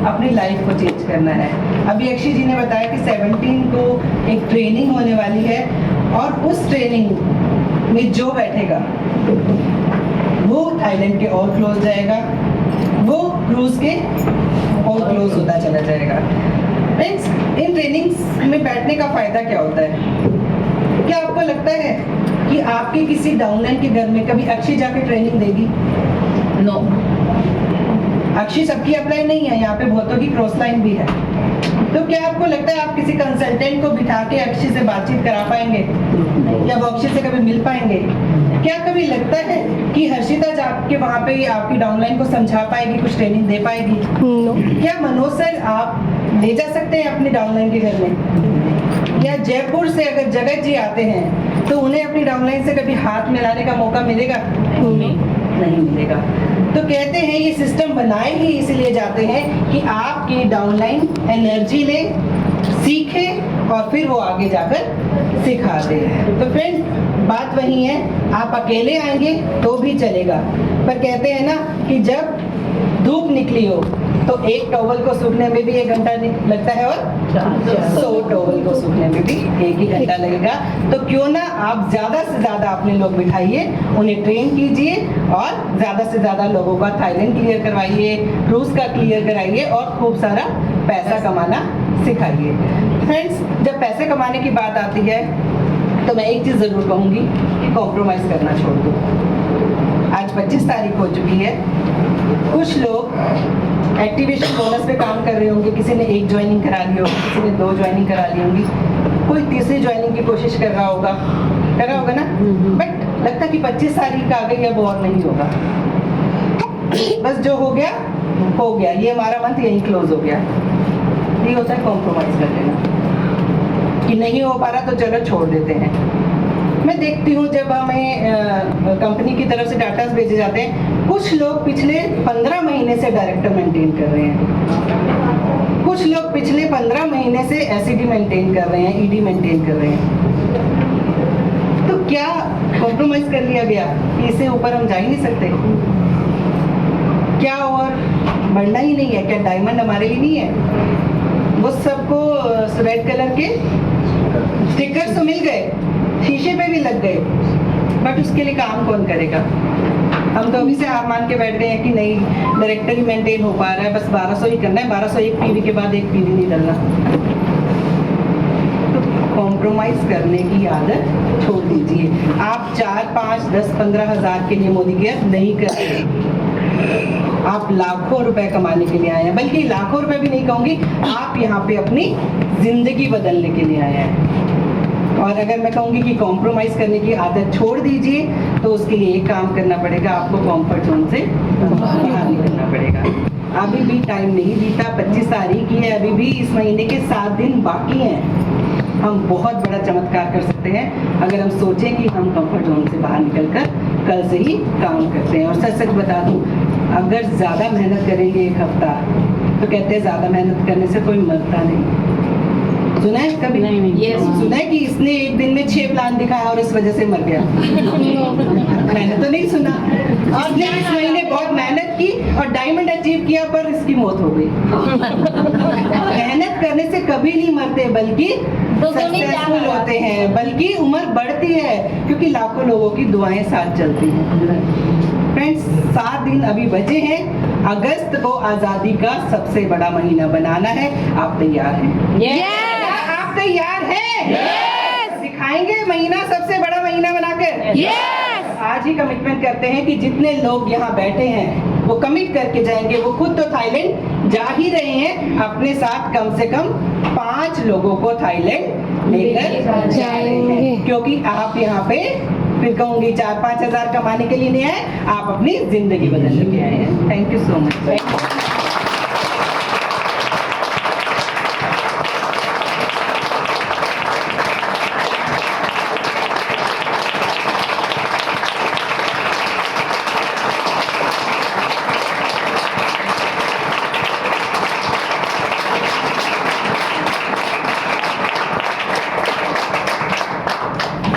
अपनी लाइफ को चेंज करना है। अभी अक्षय जी ने बताया कि 17 को एक ट्रेनिंग होने वाली है और उस ट्रेनिंग में जो बैठेगा वो थाईलैंड के और क्लोज जाएगा, वो क्रूज के और क्लोज होता चला जाएगा। फ्रेंड्स, इन ट्रेनिंग्स में बैठने का फायदा क्या होता है? क्या आपको लगता है कि आपके किसी डाउनलाइन के घर में कभी अक्षय जाके ट्रेनिंग देगी? नो। अक्षय सबकी अप्लाई नहीं है, यहाँ पे बहुतों की क्रॉस लाइन भी है। तो क्या आपको लगता है आप किसी कंसल्टेंट को बिठा के अक्षय से बातचीत करा पाएंगे या वो अक्षय से कभी मिल पाएंगे? क्या कभी लगता है कि हर्षिता जाके वहाँ पे आपकी डाउनलाइन को समझा पाएगी, कुछ ट्रेनिंग दे पाएगी? क्या मनोज सर आप ले जा सकते हैं अपने डाउनलाइन के घर में? या जयपुर से अगर जगत जी आते हैं तो उन्हें अपनी डाउनलाइन से कभी हाथ मिलाने का मौका मिलेगा? नहीं मिलेगा। तो कहते हैं ये सिस्टम बनाए ही इसलिए जाते हैं कि आपकी डाउनलाइन एनर्जी ले, सीखे और फिर वो आगे जाकर सिखा दे। तो फ्रेंड, बात वही है, आप अकेले आएंगे तो भी चलेगा, पर कहते हैं ना कि जब धूप निकली हो तो एक टॉवल को सूखने में भी 1 घंटा लगता है और 100 टॉवल को सूखने में भी 1 ही घंटा लगेगा। तो क्यों ना आप ज्यादा से ज्यादा अपने लोग बिठाइए, उन्हें ट्रेन कीजिए और ज्यादा से ज्यादा लोगों का थाईलैंड क्लियर करवाइए, क्रूज का क्लियर कराइए और खूब सारा पैसा कमाना सिखाइए। फ्रेंड्स, जब पैसे कमाने की बात आती है तो मैं एक चीज जरूर कहूंगी कि कॉम्प्रोमाइज करना छोड़ दो। आज 25 तारीख हो चुकी है, कुछ लोग एक्टिवेशन बोनस पे काम कर रहे होंगे, किसी ने 1 ज्वाइनिंग करा ली होगी, किसी ने 2 ज्वाइनिंग करा ली होंगी, कोई तीसरी ज्वाइनिंग की कोशिश कर रहा होगा ना, बट लगता कि 25 तारीख आ गई अब और नहीं होगा, बस जो हो गया, ये हमारा मंथ यही क्लोज हो गया। ये होता है कॉम्प्रोमाइज कर लेना कि नहीं हो पा रहा तो चलो छोड़ देते हैं। मैं देखती हूँ जब हमें कंपनी की तरफ से डाटा भेजे जाते हैं, कुछ लोग पिछले 15 महीने से डायरेक्टर मेंटेन कर रहे हैं, कुछ लोग पिछले 15 महीने से एसईडी मेंटेन कर रहे हैं, ईडी मेंटेन कर रहे हैं। तो क्या कॉम्प्रोमाइज कर लिया गया कि इससे ऊपर हम जा ही नहीं सकते? क्या और बढ़ना ही नहीं है? क्या डायमंड हमारे लिए नहीं है? वो सबको रेड कलर के स्टिकर्स तो मिल गए, शीशे पे भी लग गए, बट उसके लिए काम कौन करेगा? हम तो अभी से हार मान के बैठ गए हैं कि नहीं, डायरेक्टर ही मेंटेन हो पा रहा है, बस 1200 ही करना है, 1201 पीवी के बाद 1 पीवी नहीं डालना। तो कॉम्प्रोमाइज करने की आदत छोड़ दीजिए। आप 4, 5, 10, 15 हज़ार के लिए मोदी केयर नहीं कर रहे, आप लाखों रुपए कमाने के लिए आए हैं, बल्कि लाखों रुपए भी नहीं कहूंगी, आप यहाँ पे अपनी जिंदगी बदलने के लिए आए हैं। और अगर मैं कहूँगी कि कॉम्प्रोमाइज करने की आदत छोड़ दीजिए तो उसके लिए एक काम करना पड़ेगा, आपको कंफर्ट जोन से बाहर निकलना पड़ेगा। अभी भी टाइम नहीं बीता, 25 तारीख ही है, अभी भी इस महीने के 7 दिन बाकी हैं। हम बहुत बड़ा चमत्कार कर सकते हैं अगर हम सोचें कि हम कंफर्ट जोन से बाहर निकलकर कल से ही काम करते हैं। और सच सच बता दूं, अगर ज़्यादा मेहनत करेंगे 1 हफ्ता, तो कहते हैं ज़्यादा मेहनत करने से कोई मरता नहीं। सुना है कभी? नहीं। ये सुना है कि इसने एक दिन में 6 प्लान दिखाया और इस वजह से मर गया? मैंने तो नहीं सुना। और इस महीने बहुत मेहनत की और डायमंड अचीव किया पर इसकी मौत हो गई। मेहनत करने से कभी नहीं मरते, बल्कि सक्सेसफुल होते हैं, बल्कि उम्र बढ़ती है, क्योंकि लाखों लोगों की दुआएं साथ चलती हैं। फ्रेंड्स, 7 दिन अभी बचे हैं। अगस्त को आजादी का सबसे बड़ा महीना बनाना है। आप तैयार हैं? आप तैयार हैं? सिखाएंगे महीना सबसे बड़ा महीना बनाकर। आज ही कमिटमेंट करते हैं कि जितने लोग यहाँ बैठे हैं वो कमिट करके जाएंगे। वो खुद तो थाईलैंड जा ही रहे हैं, अपने साथ कम से कम 5 लोगों को थाईलैंड लेकर जाएंगे, क्योंकि आप यहाँ पे फिर कहूंगी 4-5 हज़ार कमाने के लिए नहीं आए, आप अपनी जिंदगी बदलने के आए हैं। Thank you so much.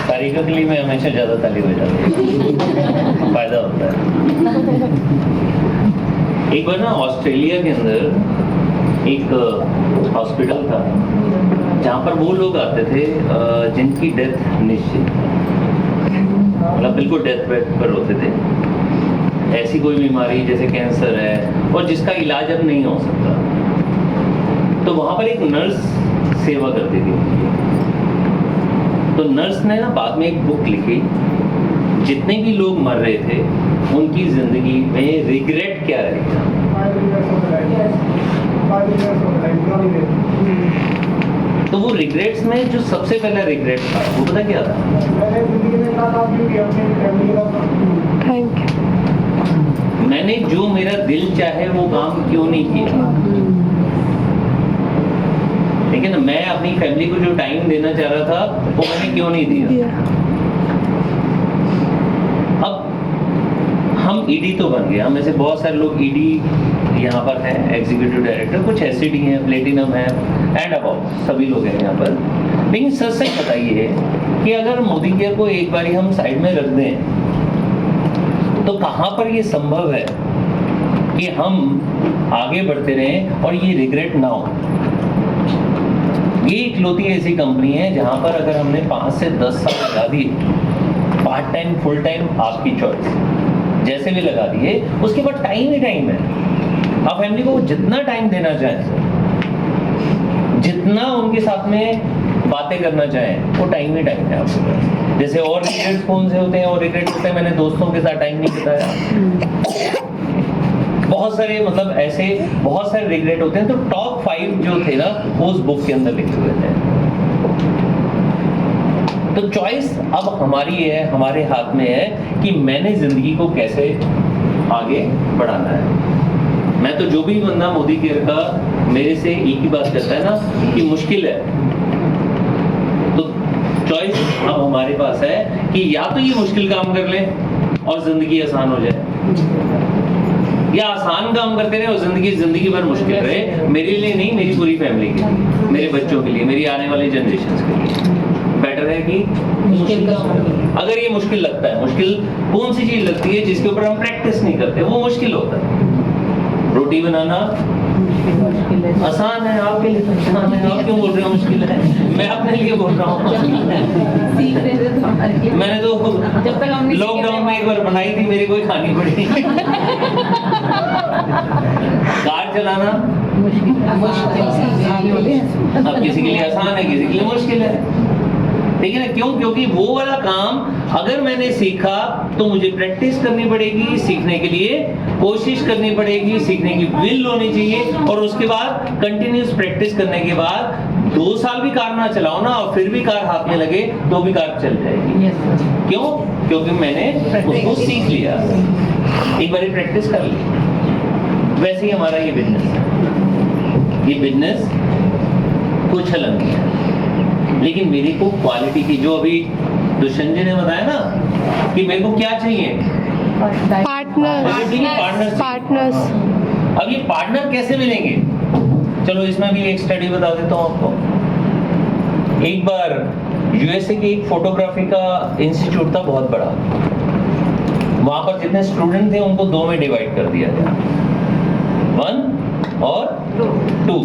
तारीखों के लिए मैं हमेशा ज़्यादा ताली हो जाती है, फायदा होता है। एक बार ना ऑस्ट्रेलिया के अंदर एक हॉस्पिटल था जहाँ पर वो लोग आते थे जिनकी डेथ निश्चित, मतलब बिल्कुल डेथ बेड पर होते थे, ऐसी कोई बीमारी जैसे कैंसर है और जिसका इलाज अब नहीं हो सकता। तो वहाँ पर एक नर्स सेवा करती थी। तो नर्स ने ना बाद में एक बुक लिखी, जितने भी लोग मर रहे थे उनकी जिंदगी में रिग्रेट क्या रहेगा। तो वो रिग्रेट्स में जो सबसे पहला रिग्रेट था वो पता क्या था? Thank you. मैंने जो मेरा दिल चाहे वो काम क्यों नहीं किया। लेकिन मैं अपनी फैमिली को जो टाइम देना चाह रहा था वो मैंने क्यों नहीं दिया। अब हम ईडी तो बन गए, हम ऐसे बहुत सारे लोग ईडी यहाँ पर हैं, एग्जीक्यूटिव डायरेक्टर, कुछ एससीडी हैं, प्लेटिनम है एंड अबाउट सभी लोग हैं यहाँ पर। लेकिन सच सच बताइए कि अगर मोदी केयर को एक बारी हम साइड में रख दें तो कहाँ पर ये संभव है कि हम आगे बढ़ते रहें और ये रिग्रेट ना हो। ये इकलौती ऐसी कंपनी है जहां पर अगर हमने 5 से 10 साल लगा दिए, पार्ट टाइम फुल टाइम आपकी चॉइस, जैसे भी लगा दिए, उसके बाद टाइम ही टाइम है। आप फैमिली को जितना टाइम देना चाहें, जितना उनके साथ में बातें करना चाहें, वो टाइम ही टाइम है आपके पास। जैसे और रिग्रेट्स कौन से होते हैं? और रिग्रेट होते हैं मैंने दोस्तों के साथ टाइम नहीं बिताया। बहुत सारे मतलब ऐसे बहुत सारे रिग्रेट होते हैं। तो टॉप 5 जो थे ना वो उस बुक के अंदर लिखे हुए थे। तो चॉइस अब हमारी है, हमारे हाथ में है कि मैंने जिंदगी को कैसे आगे बढ़ाना है। मैं तो जो भी बंदा मोदी केयर का मेरे से एक ही बात करता है ना कि मुश्किल है, तो चॉइस अब हमारे पास है कि या तो ये मुश्किल काम कर ले और जिंदगी आसान हो जाए, या आसान काम करते रहे और जिंदगी भर मुश्किल रहे। मेरे लिए नहीं, मेरी पूरी फैमिली के लिए, मेरे बच्चों के लिए, मेरी आने वाली जनरेशन के लिए बेटर है कि मुश्किल काम। अगर ये मुश्किल लगता है, मुश्किल कौन सी चीज लगती है जिसके ऊपर हम प्रैक्टिस नहीं करते, वो मुश्किल होता है। रोटी बनाना आसान है, आपके लिए आसान है, आप क्यों बोल रहे हो मुश्किल है? मैं अपने लिए बोल रहा हूँ। मैंने तो जब तक हमने लॉकडाउन में एक बार बनाई थी, मेरी कोई खानी पड़ी। कार चलाना अब किसी के लिए आसान है, किसी के लिए मुश्किल है। लेकिन क्यों? क्योंकि वो वाला काम अगर मैंने सीखा तो मुझे प्रैक्टिस करनी पड़ेगी, सीखने के लिए कोशिश करनी पड़ेगी, सीखने की विल होनी चाहिए, और उसके बाद कंटिन्यूस प्रैक्टिस करने के बाद 2 साल भी कार ना चलाओ ना और फिर भी कार हाथ में लगे तो भी कार चल जाएगी। क्यों? क्योंकि मैंने उसको सीख लिया, एक बार प्रैक्टिस कर ली। वैसे ही हमारा ये बिजनेस कुछ अलग नहीं है, लेकिन मेरे को क्वालिटी की, जो अभी दुष्यंत जी ने बताया ना कि मेरे को क्या चाहिए, पार्टनर्स। अब ये पार्टनर कैसे मिलेंगे? चलो इसमें भी एक स्टडी बता देता हूँ आपको। एक बार यूएसए के एक फोटोग्राफी का इंस्टीट्यूट था बहुत बड़ा, वहां पर जितने स्टूडेंट थे उनको 2 में डिवाइड कर दिया गया, 1 और 2,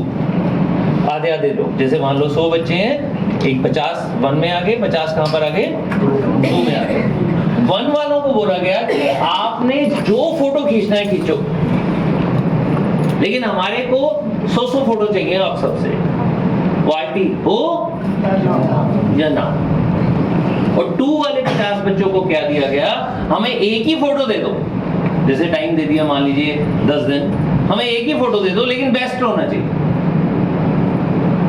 आधे आधे लोग। जैसे मान लो 100 बच्चे हैं, एक 50 1 में आ गए, 50 कहां पर आ गए? 2 में आ गए। 1 वालों को बोला गया कि आपने जो फोटो खींचना है खींचो, लेकिन हमारे को 100 फोटो चाहिए आप सबसे, क्वालिटी हो या ना। और 2 वाले 50 बच्चों को क्या दिया गया? हमें एक ही फोटो दे दो। जैसे टाइम दे दिया मान लीजिए 10 दिन, हमें एक ही फोटो दे दो लेकिन बेस्ट होना चाहिए।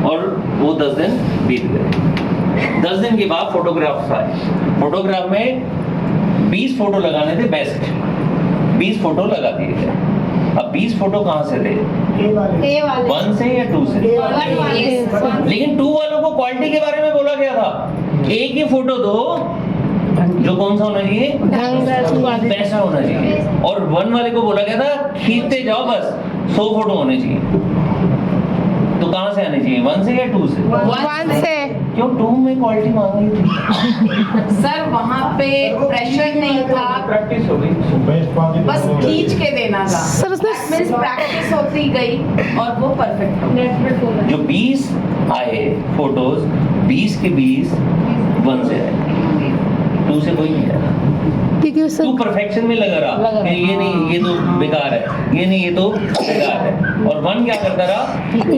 और वो 10 दिन बीत गए। 10 दिन के बाद फोटोग्राफ्स आए। फोटोग्राफ में 20 फोटो लगाने थे बेस्ट, 20 फोटो लगा दिए गए। अब 20 फोटो कहां से थे? 1 से या 2 से? लेकिन 2 वालों को क्वालिटी के बारे में बोला गया था, एक ही फोटो दो जो कौन सा होना चाहिए? बेस्ट होना चाहिए। और 1 वाले को बोला गया था खींचते जाओ, बस 100 फोटो होने चाहिए। तो कहां से आने चाहिए? 1 से या 2 से? 1 से। क्यों 2 में क्वालिटी मांगी थी? सर वहाँ पे प्रेशर नहीं था, प्रैक्टिस हो गई। बस खींच के देना था। सर उसने मीन्स प्रैक्टिस होती गई और वो परफेक्ट हो गया। जो 20 आए फोटोज, 20 के 20 1 से आए, 2 से कोई नहीं आया। क्योंकि उस तू परफेक्शन में लगा रहा कि ये नहीं, ये तो बेकार है, ये नहीं, ये तो बेकार है, और 1 क्या करता रहा?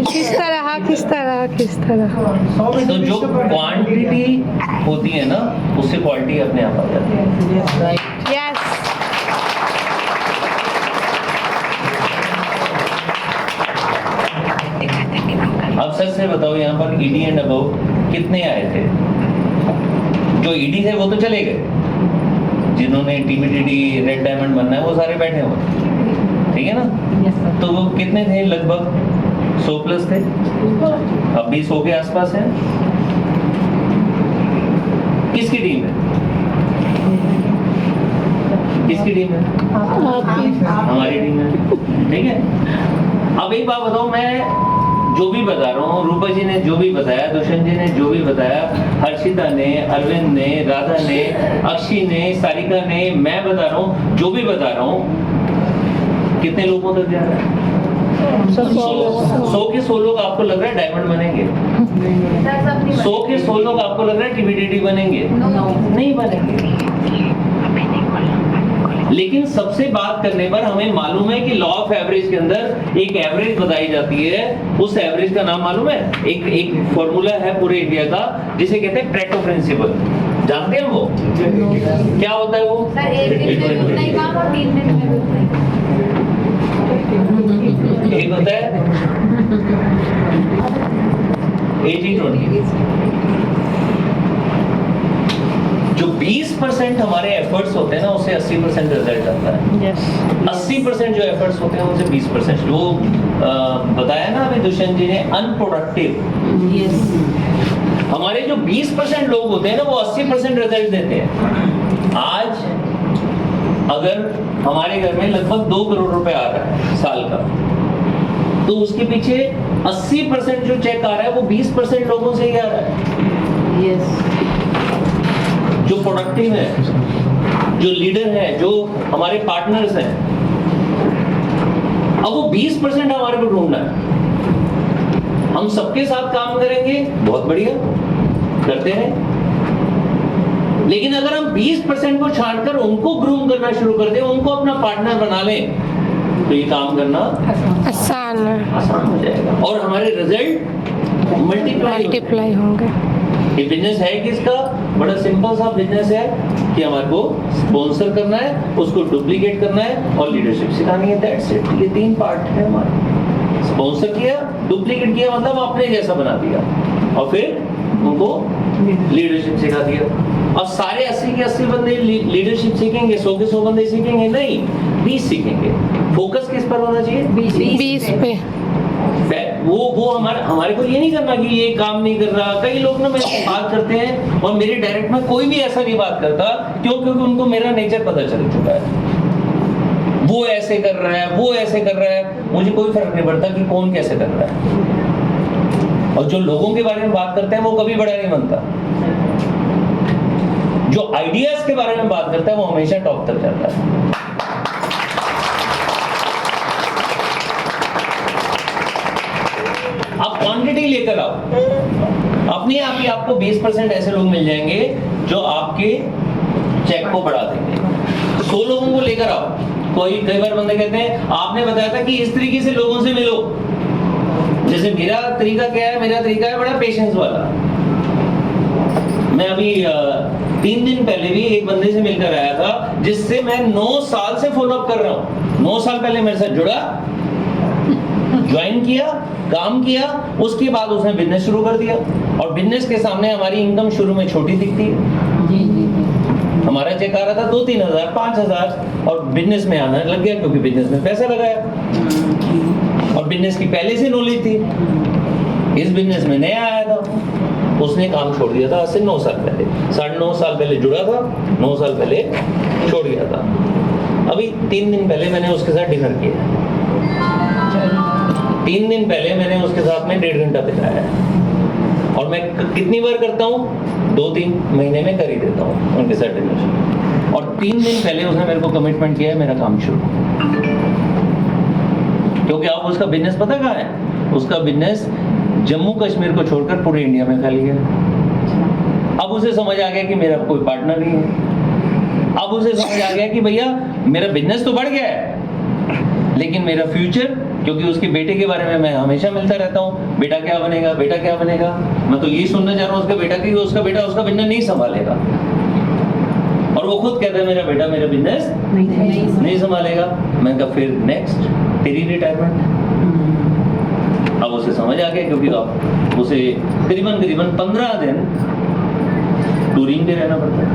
किस तरह तो जो क्वांटिटी होती है ना, उससे क्वालिटी अपने आप आ जाती है। यस अब सच से बताओ, यहाँ पर ईडी एंड अबव कितने आए थे? जो ईडी थे वो तो चले गए, जिन्होंने टीबीटीडी रेड डायमंड बनना है वो सारे बैठे हुए, ठीक है ना? तो वो कितने थे? लगभग 100 प्लस थे, अब भी 100 के आसपास है। किसकी टीम है? किसकी टीम है? हमारी टीम है, ठीक है। अब एक बात बताओ, मैं जो भी बता रहा हूँ, रूपा जी ने जो भी बताया, दुष्यंत जी ने जो भी बताया, हर्षिता ने, अरविंद ने, राधा ने, अक्षी ने, सारिका ने, मैं बता रहा हूँ, जो भी बता रहा हूँ, कितने लोगों तक जा रहा है? 100 के 100 लोग आपको लग रहा है डायमंड बनेंगे? 100 के 100 लोग आपको लग रहा है टीबीटीडी बनेंगे? नहीं बनेंगे। लेकिन सबसे बात करने पर हमें मालूम है कि लॉ ऑफ एवरेज के अंदर एक एवरेज बताई जाती है। उस एवरेज का नाम मालूम है? एक फॉर्मूला है पूरे इंडिया का, जिसे कहते हैं प्रेटो प्रिंसिपल। जानते हैं वो? क्या होता है वो? सर 1 दिन में उतना ही काम और 3 दिन में उतना ही। एक होता है 80-20। जो 20% हमारे एफर्ट्स होते हैं ना, उससे 80% रिजल्ट आता है। 80% जो एफर्ट्स होते हैं उनसे 20%। जो बताया ना अभी दुष्यंत जी ने, अनप्रोडक्टिव, हमारे जो 20% लोग होते हैं ना, वो 80% रिजल्ट देते हैं। आज अगर हमारे घर में लगभग 2 करोड़ रुपए आ रहा है साल का, तो उसके पीछे 80% जो चेक आ रहा है वो 20% लोगों से ही आ रहा है। जो प्रोडक्टिव है, जो लीडर है, जो हमारे पार्टनर्स हैं, अब वो 20% हमारे को ढूंढना है। हम सबके साथ काम करेंगे, बहुत बढ़िया, करते हैं। लेकिन अगर हम 20% को छांटकर उनको ग्रूम करना शुरू कर दें, उनको अपना पार्टनर बना लें, तो ये काम करना आसान हो जाएगा और हमारे रिजल्ट मल्टीप्लाई होंगे। ये बिजनेस है किसका? बड़ा सिंपल सा बिजनेस है कि हमारे को स्पॉन्सर करना है, उसको डुप्लीकेट करना है और लीडरशिप सिखानी है। That's it. ये 3 पार्ट है हमारे। स्पॉन्सर किया, डुप्लीकेट किया, मतलब अपने जैसा बना दिया, और फिर उनको लीडरशिप सिखा दिया। अब सारे 80 के 80 बंदे लीडरशिप सीखेंगे, 100 के 100 बंदे सीखेंगे? नहीं, 20 सीखेंगे। फोकस किस पर होना चाहिए? 20 पे। वो हमारे को ये नहीं करना कि ये काम नहीं कर रहा। कई लोग ना मेरे से बात करते हैं और मेरे डायरेक्ट में कोई भी ऐसा नहीं बात करता, क्यों? क्योंकि उनको मेरा नेचर पता चल चुका है। वो ऐसे कर रहा है, वो ऐसे कर रहा है, मुझे कोई फर्क नहीं पड़ता कि कौन कैसे कर रहा है। और जो लोगों के बारे में बात करते हैं वो कभी बड़ा नहीं बनता। जो आइडियाज के बारे में बात करता है वो हमेशा टॉप तक जाता है। आप क्वांटिटी लेकर आओ, अपने आप ही आपको 20% ऐसे लोग मिल जाएंगे जो आपके चेक को बढ़ा देंगे। 100 लोगों को लेकर आओ। कई बार बंदे कहते हैं आपने बताया था कि इस तरीके से लोगों से मिलो। जैसे मेरा तरीका क्या है? मेरा तरीका है बड़ा पेशेंस वाला। मैं अभी 3 दिन पहले भी एक बंदे से मिलकर आया था जिससे मैं 9 साल से फॉलोअप कर रहा हूँ। 9 साल पहले मेरे साथ जुड़ा, ज्वाइन किया, काम किया, उसके बाद उसने बिजनेस शुरू कर दिया। और बिजनेस के सामने हमारी इनकम शुरू में छोटी दिखती है। हमारा चेक आ रहा था 2-3 हजार, 5 हजार, और बिजनेस में आना लग गया क्योंकि बिजनेस में पैसा लगाया और बिजनेस की पहले से नॉलेज थी। इस बिजनेस में नया आया था, उसने काम छोड़ दिया था आज से 9 साल पहले। 9.5 साल पहले जुड़ा था, 9 साल पहले छोड़ दिया था। अभी 3 दिन पहले मैंने उसके साथ डिनर किया। 3 दिन पहले मैंने उसके साथ में 1.5 घंटा बिताया। और मैं कितनी बार करता हूँ, 2-3 महीने में कर ही देता हूँ उनके सर्टिफिकेशन। और 3 दिन पहले उसने मेरे को कमिटमेंट किया है मेरा काम शुरू, क्योंकि अब उसका बिजनेस पता कहाँ है, उसका बिजनेस जम्मू कश्मीर को छोड़कर पूरे इंडिया में फैल गया। अब उसे समझ आ गया कि मेरा कोई पार्टनर नहीं है। अब उसे समझ आ गया कि भैया मेरा बिजनेस तो बढ़ गया है, लेकिन मेरा फ्यूचर, क्योंकि उसके बेटे के बारे में मैं हमेशा मिलता रहता हूँ, बेटा क्या बनेगा, बेटा क्या बनेगा। मैं तो यही सुनना चाह रहा हूँ उसका बेटा की उसका बेटा उसका बिजनेस नहीं संभालेगा, और वो खुद कहता है मेरा बेटा मेरा बिजनेस नहीं संभालेगा। मैंने कहा फिर नेक्स्ट तेरी रिटायरमेंट। अब उसे समझ आ गया, क्योंकि अब उसे करीबन 15 दिन टूरिंग पे रहना पड़ता है।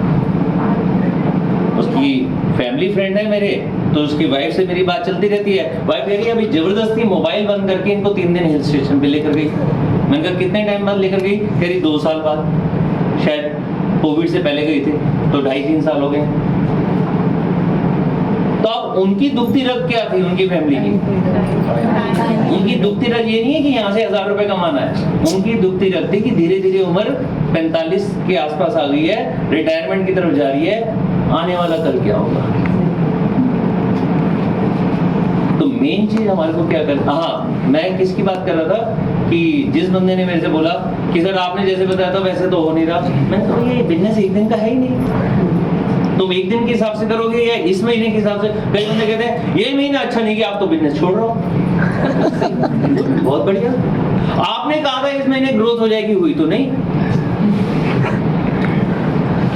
उसकी फैमिली फ्रेंड है मेरे, तो उसकी वाइफ से मेरी बात चलती रहती है। वाइफ कह रही है अभी जबरदस्ती मोबाइल बंद करके इनको 3 दिन हिल स्टेशन पे लेकर गई। मैंने कहा कितने टाइम बाद लेकर गई? कह रही 2 साल बाद, शायद कोविड से पहले गई थी, तो 2.5-3 साल हो गए। तो अब उनकी दुखती रग क्या थी उनकी फैमिली की? उनकी दुखती रग ये नहीं है कि यहाँ से 1000 रुपए कमाना है, उनकी दुखती रग थी कि धीरे धीरे उम्र 45 के आसपास आ गई है, रिटायरमेंट की तरफ जा रही है, आने वाला कल क्या होगा। तो मेन चीज हमारे को क्या करना। हाँ, मैं किसकी बात कर रहा था कि जिस बंदे ने मेरे से बोला कि सर आपने जैसे बताया था वैसे तो हो नहीं रहा। मैंने कहा ये बिजनेस एक दिन का है ही नहीं, तुम एक दिन के हिसाब से करोगे या इस महीने के हिसाब से। कई बंदे कहते हैं ये महीना अच्छा नहीं कि आप तो बिजनेस छोड़ रहे हो। बहुत बढ़िया, आपने कहा था इस महीने ग्रोथ हो जाएगी, हुई तो नहीं।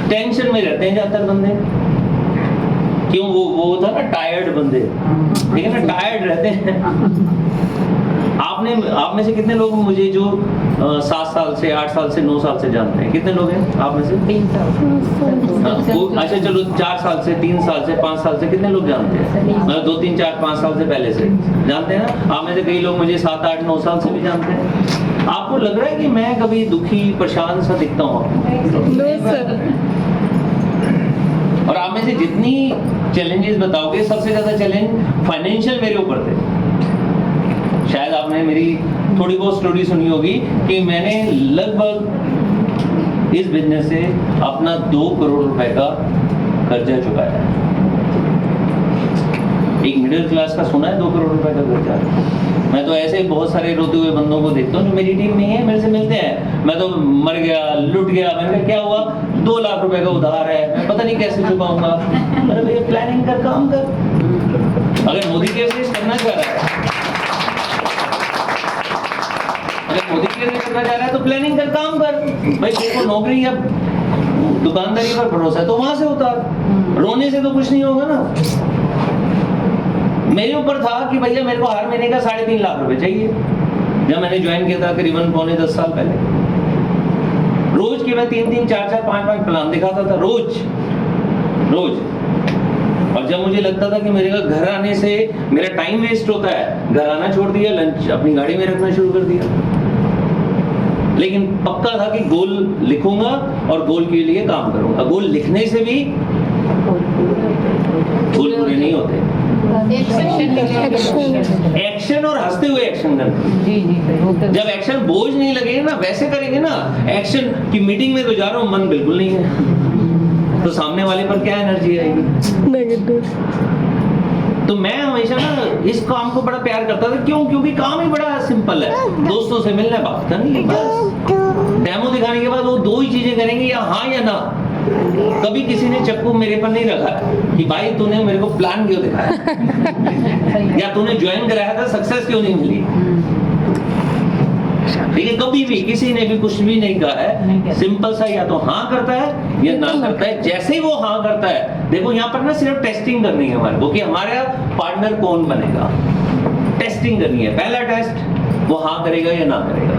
टेंशन में रहते हैं ज्यादातर बंदे, क्यों? वो था ना टायर्ड बंदे, ठीक है ना, टायर्ड रहते हैं। आप में से कितने लोग मुझे जो 7 साल से 8 साल से 9 साल से जानते हैं? कितने लोग हैं आप में से? 3 साल। अच्छा चलो 4 साल से 3 साल से 5 साल से कितने लोग जानते हैं? मतलब 2 3 4 5 साल से पहले से जानते हैं ना। आप में से कई लोग मुझे 7 8 9 साल से भी जानते हैं। आपको लग रहा है कि मैं कभी दुखी परेशान सा दिखता हूँ? और आप में से जितनी चैलेंजेस बताओगे, सबसे ज्यादा चैलेंज फाइनेंशियल मेरे ऊपर थे। शायद आपने मेरी थोड़ी बहुत स्टोरी सुनी होगी कि मैंने लगभग इस बिजनेस से अपना 2 करोड़ रुपए का कर्जा चुकाया है। एक मिडिल क्लास का सुना है 2 करोड़ रुपए का कर्जा? मैं तो ऐसे बहुत सारे रोते हुए बंदों को देखता हूँ जो मेरी टीम में है, मेरे से मिलते हैं, मैं तो मर गया, लुट गया। मैंने कहा क्या हुआ? 2 लाख रुपए का उधार है, मैं पता नहीं कैसे चुकाऊंगा। अरे भैया प्लानिंग कर, काम कर। अगर मोदी कैसे करना चाह रहा है, अगर मोदी कैसे करना चाह रहा है तो प्लानिंग कर, काम कर। भाई देखो नौकरी या दुकानदारी पर भरोसा है तो वहां से उतार, रोने से तो कुछ नहीं होगा ना। मेरे ऊपर था कि भैया मेरे को हर महीने का 3.5 लाख रुपए चाहिए। जब मैंने ज्वाइन किया था करीबन 9.25 साल पहले, रोज के मैं 3-3 4-4 5-5 प्लान दिखाता था, रोज। और जब मुझे लगता था कि मेरे का घर आने से मेरा टाइम वेस्ट होता है, घर आना छोड़ दिया, लंच अपनी गाड़ी में रखना शुरू कर दिया। लेकिन पक्का था कि गोल लिखूंगा और गोल के लिए काम करूंगा। गोल लिखने से भी गोल पूरे नहीं होते, एक्शन और हंसते हुए एक्शन करना। जब एक्शन बोझ नहीं लगेगा ना, वैसे करेंगे ना एक्शन की मीटिंग में तो जा रहा हूँ, मन बिल्कुल नहीं है, तो सामने वाले पर क्या एनर्जी आएगी? तो मैं हमेशा ना इस काम को बड़ा प्यार करता था। क्यों? क्योंकि काम ही बड़ा सिंपल है, दोस्तों से मिलना, बात करनी, बस डेमो दिखाने के बाद वो 2 ही चीजें करेंगे, या हाँ या ना। कभी किसी ने चक्कू मेरे पर नहीं रखा कि भाई तूने मेरे को प्लान क्यों दिखाया या तूने ज्वाइन कराया था, सक्सेस क्यों नहीं मिली। ठीक है, कभी भी किसी ने भी कुछ भी नहीं कहा है। सिंपल सा या तो हाँ करता है या ना करता है। जैसे ही वो हाँ करता है, देखो यहाँ पर ना सिर्फ टेस्टिंग करनी है हमारे को कि हमारा पार्टनर कौन बनेगा। टेस्टिंग करनी है। पहला टेस्ट, वो हाँ करेगा या ना करेगा।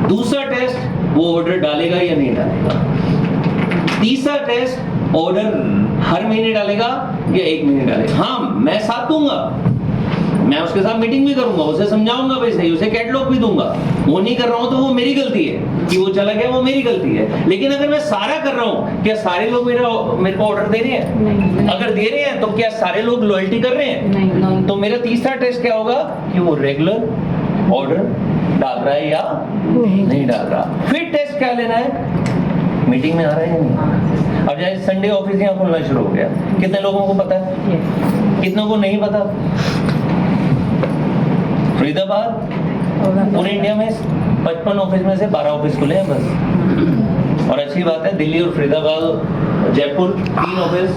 दूसरा टेस्ट, वो ऑर्डर डालेगा या नहीं डालेगा। तीसरा टेस्ट, ऑर्डर हर महीने डालेगा या 1 महीने डालेगा। हाँ, मैं साथ दूंगा, मैं उसके साथ मीटिंग भी करूंगा, उसे समझाऊंगा भी सही, उसे कैटलॉग भी दूंगा। वो नहीं कर रहा हूं तो वो मेरी गलती है कि वो चला गया, वो मेरी गलती है। लेकिन अगर मैं सारा कर रहा हूं, क्या सारे लोग मेरे को ऑर्डर दे रहे हैं? नहीं। अगर दे रहे हैं तो क्या सारे लोग लॉयल्टी कर रहे हैं? नहीं। तो मेरा तीसरा टेस्ट क्या होगा कि वो रेगुलर ऑर्डर डाल रहा है या नहीं डाल रहा। फिर टेस्ट क्या लेना है, मीटिंग में आ रहा है या नहीं। अब जैसे संडे ऑफिस यहाँ खुलना शुरू हो गया, कितने लोगों को पता है, कितनों को नहीं पता। फरीदाबाद पूरे इंडिया में 55 ऑफिस में से 12 ऑफिस खुले हैं बस। और अच्छी बात है, दिल्ली और फरीदाबाद जयपुर 3 ऑफिस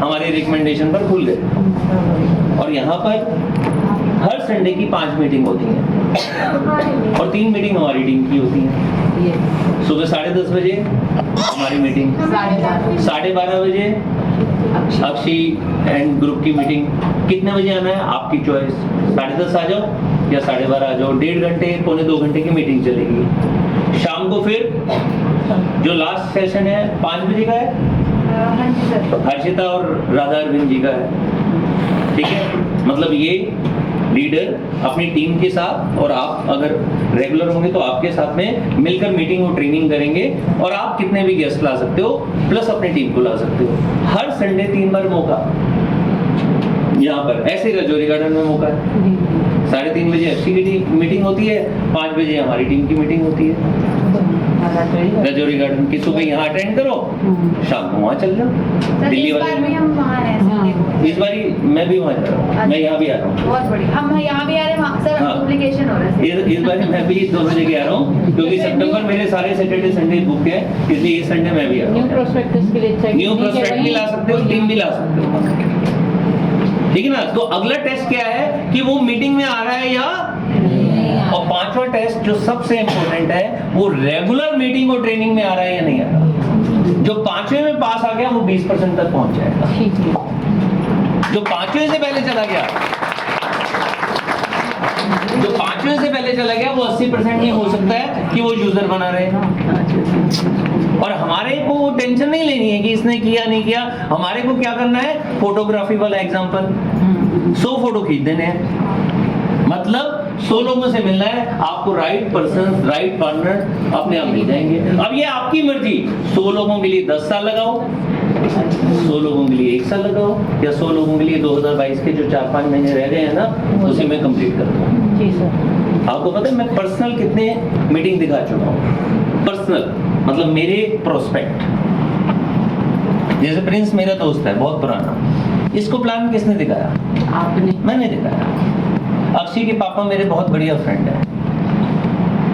हमारी रिकमेंडेशन पर खुल गए। और यहाँ पर हर संडे की 5 मीटिंग होती हैं और 3 मीटिंग हमारी टीम की होती हैं। सुबह 10:30 बजे हमारी मीटिंग, 12:30 बजे अक्षी एंड ग्रुप की मीटिंग। कितने बजे आना है आपकी चॉइस, 10:30 आ जाओ या 12:30 आ जाओ। 1.5 घंटे 1.25 घंटे की मीटिंग चलेगी। शाम को फिर जो लास्ट सेशन है 5 बजे का है, हर्षिता और राधा अरविंद जी का है, ठीक है। मतलब ये लीडर अपनी टीम के साथ, और आप अगर रेगुलर होंगे तो आपके साथ में मिलकर मीटिंग और ट्रेनिंग करेंगे। और आप कितने भी गेस्ट ला सकते हो, प्लस अपनी टीम को ला सकते हो। हर संडे 3 बार मौका यहाँ पर, ऐसे रजौरी गार्डन में मौका है। 3:30 बजे अक्षी की मीटिंग होती है, 5 बजे हमारी टीम की मीटिंग होती है रजौरी गार्डन की। सुबह यहाँ अटेंड करो, शाम को वहाँ चल जाओ। दिल्ली वाले हम वहाँ रह सकते इस बारी मैं भी वहाँ जा रहा हूँ, मैं यहाँ भी आ रहा हूँ। बहुत बढ़िया, हम यहाँ भी आ रहे हैं सर, डुप्लीकेशन हो रहा है। इस बार मैं भी दोनों जगह आ रहा हूँ, क्योंकि सितंबर मेरे सारे सैटरडे संडे बुक है, इसलिए ये संडे मैं भी आ रहा हूँ। न्यू प्रोस्पेक्टस के लिए न्यू प्रोस्पेक्ट भी ला सकते हो, टीम भी ला सकते हो, ठीक है ना। तो अगला टेस्ट क्या है कि वो मीटिंग में आ रहा है या। और 5वां टेस्ट जो सबसे इंपॉर्टेंट है, वो रेगुलर मीटिंग और ट्रेनिंग में आ रहा है या नहीं आ रहा। जो 5वें में पास आ गया वो 20% तक पहुंच जाएगा। जो 5वें से पहले चला गया, जो 5वें से पहले चला गया, वो 80% ही हो सकता है कि वो यूजर बना रहे। और हमारे को वो टेंशन नहीं लेनी है कि इसने किया नहीं किया। हमारे को क्या करना है, फोटोग्राफी वाला एग्जांपल, 100 फोटो खींच देने हैं। मतलब 100 लोगों से मिलना है, आपको राइट पर्सन, राइट पार्टनर अपने आप मिल जाएंगे। अब ये आपकी मर्जी, 100 लोगों के लिए 10 साल लगाओ, 100 लोगों के लिए 1 साल लगाओ, या 100 लोगों के लिए 2022 के जो 4-5 महीने रह गए हैं ना, उसी में कंप्लीट कर दो। जी सर। आपको पता है मैं पर्सनल कितने मीटिंग दिखा चुका हूँ। पर्सनल मतलब मेरे प्रोस्पेक्ट, जैसे प्रिंस मेरा दोस्त है बहुत पुराना, इसको प्लान किसने दिखाया, आपने? मैंने दिखाया। अक्षय के पापा मेरे बहुत बढ़िया फ्रेंड है,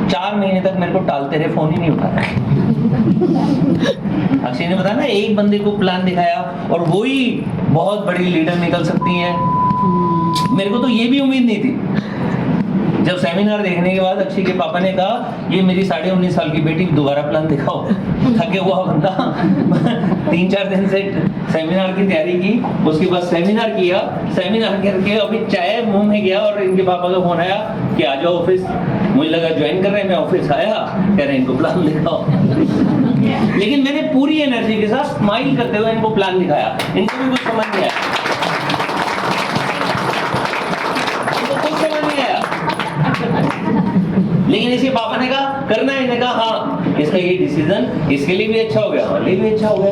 4 महीने तक मेरे को टालते रहे, फोन ही नहीं उठाया। अक्षय ने बताया ना, एक बंदे को प्लान दिखाया और वो ही बहुत बड़ी लीडर निकल सकती है। मेरे को तो ये भी उम्मीद नहीं थी। जब सेमिनार देखने के बाद अक्षय के पापा ने कहा, ये मेरी 19.5 साल की बेटी, दोबारा प्लान दिखाओ। थके हुआ बंदा 3-4 दिन से सेमिनार की तैयारी की, उसके बाद सेमिनार किया, सेमिनार करके अभी चाय मुंह में गया और इनके पापा का फोन आया कि आ जाओ ऑफिस। मुझे लगा ज्वाइन कर रहे हैं, मैं ऑफिस आया, कह रहे हैं इनको प्लान दिखाओ। लेकिन मैंने पूरी एनर्जी के साथ स्माइल करते हुए इनको प्लान दिखाया, इनको भी कुछ समझ नहीं आया, लेकिन इसके पापा ने कहा करना है, इन्होंने कहा हाँ, इसका ये डिसीजन इसके लिए भी अच्छा हो गया, हमारे लिए भी अच्छा हो गया।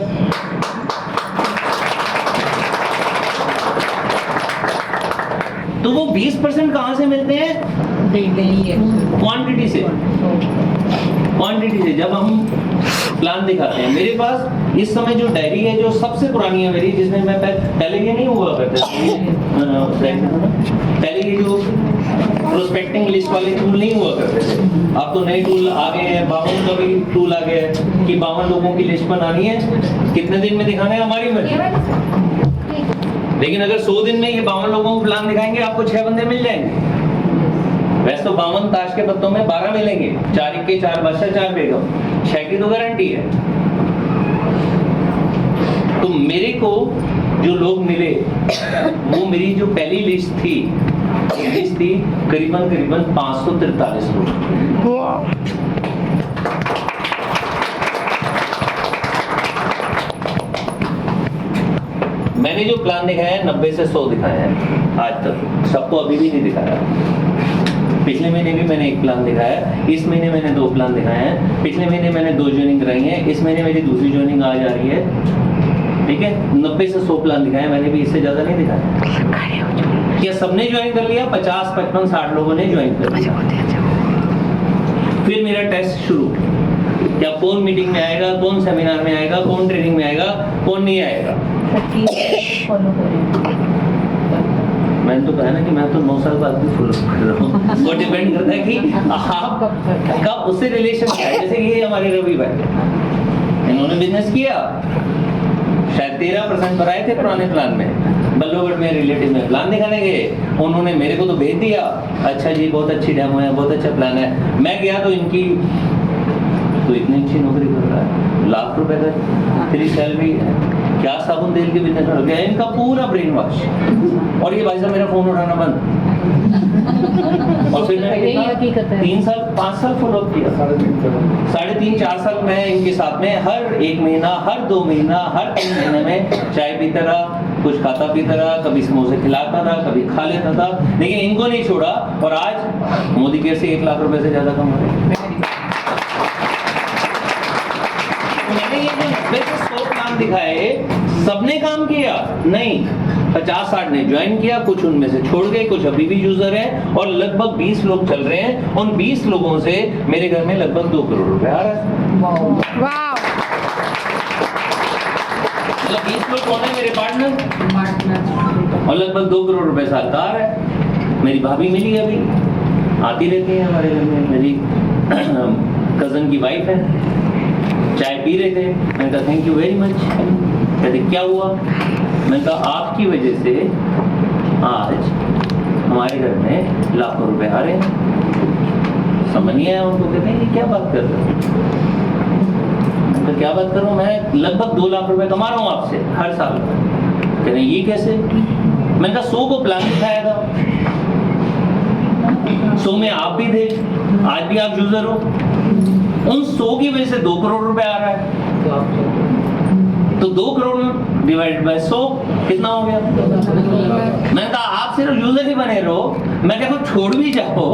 तो वो 20% कहां से मिलते हैं, क्वांटिटी से। क्वांटिटी से जब हम प्लान दिखाते हैं, मेरे पास इस समय जो डायरी है जो सबसे पुरानी है मेरी, जिसमें मैं पहले ये नहीं हुआ करते, पहले ये जो प्रोस्पेक्टिंग लिस्ट वाले टूल नहीं हुआ करते थे, अब तो नए टूल आ गए हैं। 52 का भी टूल आ गया है कि 52 लोगों की लिस्ट बनानी है, कितने दिन में दिखाना है हमारी मर्जी। लेकिन अगर 100 दिन में ये 52 लोगों को प्लान दिखाएंगे, आपको 6 बंदे मिल जाएंगे। वैसे तो 52 ताश के पत्तों में 12 मिलेंगे, 4 इक्के 4 बादशाह 4 बेगम, 6 की तो गारंटी है। तो मेरे को जो लोग मिले, वो मेरी जो पहली लिस्ट थी करीबन 543 लोग। मैंने जो प्लान दिखाया है 90 से 100 दिखाए हैं आज तक, सबको अभी भी नहीं दिखाया। पिछले महीने भी मैंने 1 प्लान दिखाया, इस महीने मैंने 2 प्लान दिखाए हैं, पिछले महीने मैंने 2 ज्वाइनिंग कराई है, इस महीने मेरी दूसरी ज्वाइनिंग आज आ रही है। ठीक है, 90 से 100 प्लान दिखाए मैंने भी, इससे ज्यादा नहीं दिखाया। क्या सबने ज्वाइन कर लिया? 50, 55, 60 लोगों ने ज्वाइन कर लिया। फिर मेरा टेस्ट शुरू, क्या कौन मीटिंग में आएगा, कौन सेमिनार में आएगा, कौन ट्रेनिंग में आएगा, कौन नहीं आएगा। फॉलो करें। मैंने तो कहा ना कि मैं तो 9 साल बाद भी फॉलो कर रहा हूँ। वो डिपेंड करता है कि आपका उससे रिलेशन क्या है। जैसे ये हमारे रवि भाई, इन्होंने बिजनेस किया, शायद 13% पर आए थे पुराने प्लान में, बल्लोगढ़ में रिलेटिव में प्लान दिखाने गए, उन्होंने मेरे को तो भेज दिया, अच्छा जी बहुत अच्छी डेमो है, बहुत अच्छा प्लान है। मैं गया तो इनकी तो इतनी अच्छी नौकरी कर रहा है, लाख रुपए का तेरी सैलरी है, क्या साबुन तेल के बिजनेस हो गया, इनका पूरा ब्रेन वॉश। और ये भाई साहब मेरा फोन उठाना बंद। और फिर मैंने यही हकीकत है। 3 साल 5 साल फॉलो अप किया, 3.5 4 साल मैं इनके साथ में हर 1 महीना, हर 2 महीना, हर 3 महीने में चाय पीता रहा, कुछ खाता पीता रहा, कभी समोसे खिलाता रहा, कभी खा लेता था, लेकिन इनको नहीं छोड़ा। और आज मोदी केयर से 1 लाख रुपए से ज्यादा कमा रहे हैं। मैंने ये जो 90 से 100 प्लान दिखाए, सबने काम किया नहीं, 50-60 ने ज्वाइन किया, कुछ उनमें से छोड़ गए, कुछ अभी भी यूजर हैं, और लगभग 20 लोग चल रहे हैं। उन 20 लोगों से मेरे घर में लगभग 2 करोड़ रुपए आ रहा है। वाह, मतलब 20 लोग कौन है? मेरे पार्टनर, और लगभग 2 करोड़ रुपए साल का आ रहा है। मेरी भाभी मिली अभी, आती रहती है हमारे घर में, मेरी कजन की वाइफ है, चाय पी रहे थे, मैंने कहा थैंक यू वेरी मच। कहते क्या हुआ? मैंने कहा आपकी वजह से आज हमारे घर में लाखों रुपए आ रहे हैं। समझ नहीं आया उनको, कहते हैं ये क्या बात कर रहे हो? मैंने कहा क्या बात कर रहा हूँ, मैं लगभग 2 लाख रुपए कमा रहा हूँ आपसे हर साल। कह रहे ये कैसे? मैंने कहा 100 को प्लान दिखाया था, 100 में आप भी थे, आज भी आप यूजर हो, उन 100 की वजह से 2 करोड़ रुपए आ रहा है। तो 2 करोड़ डिवाइडेड बाय 100 कितना हो गया? मैंने कहा आप सिर्फ यूजर ही बने रहो, मैं कहता हूँ छोड़ भी जाओ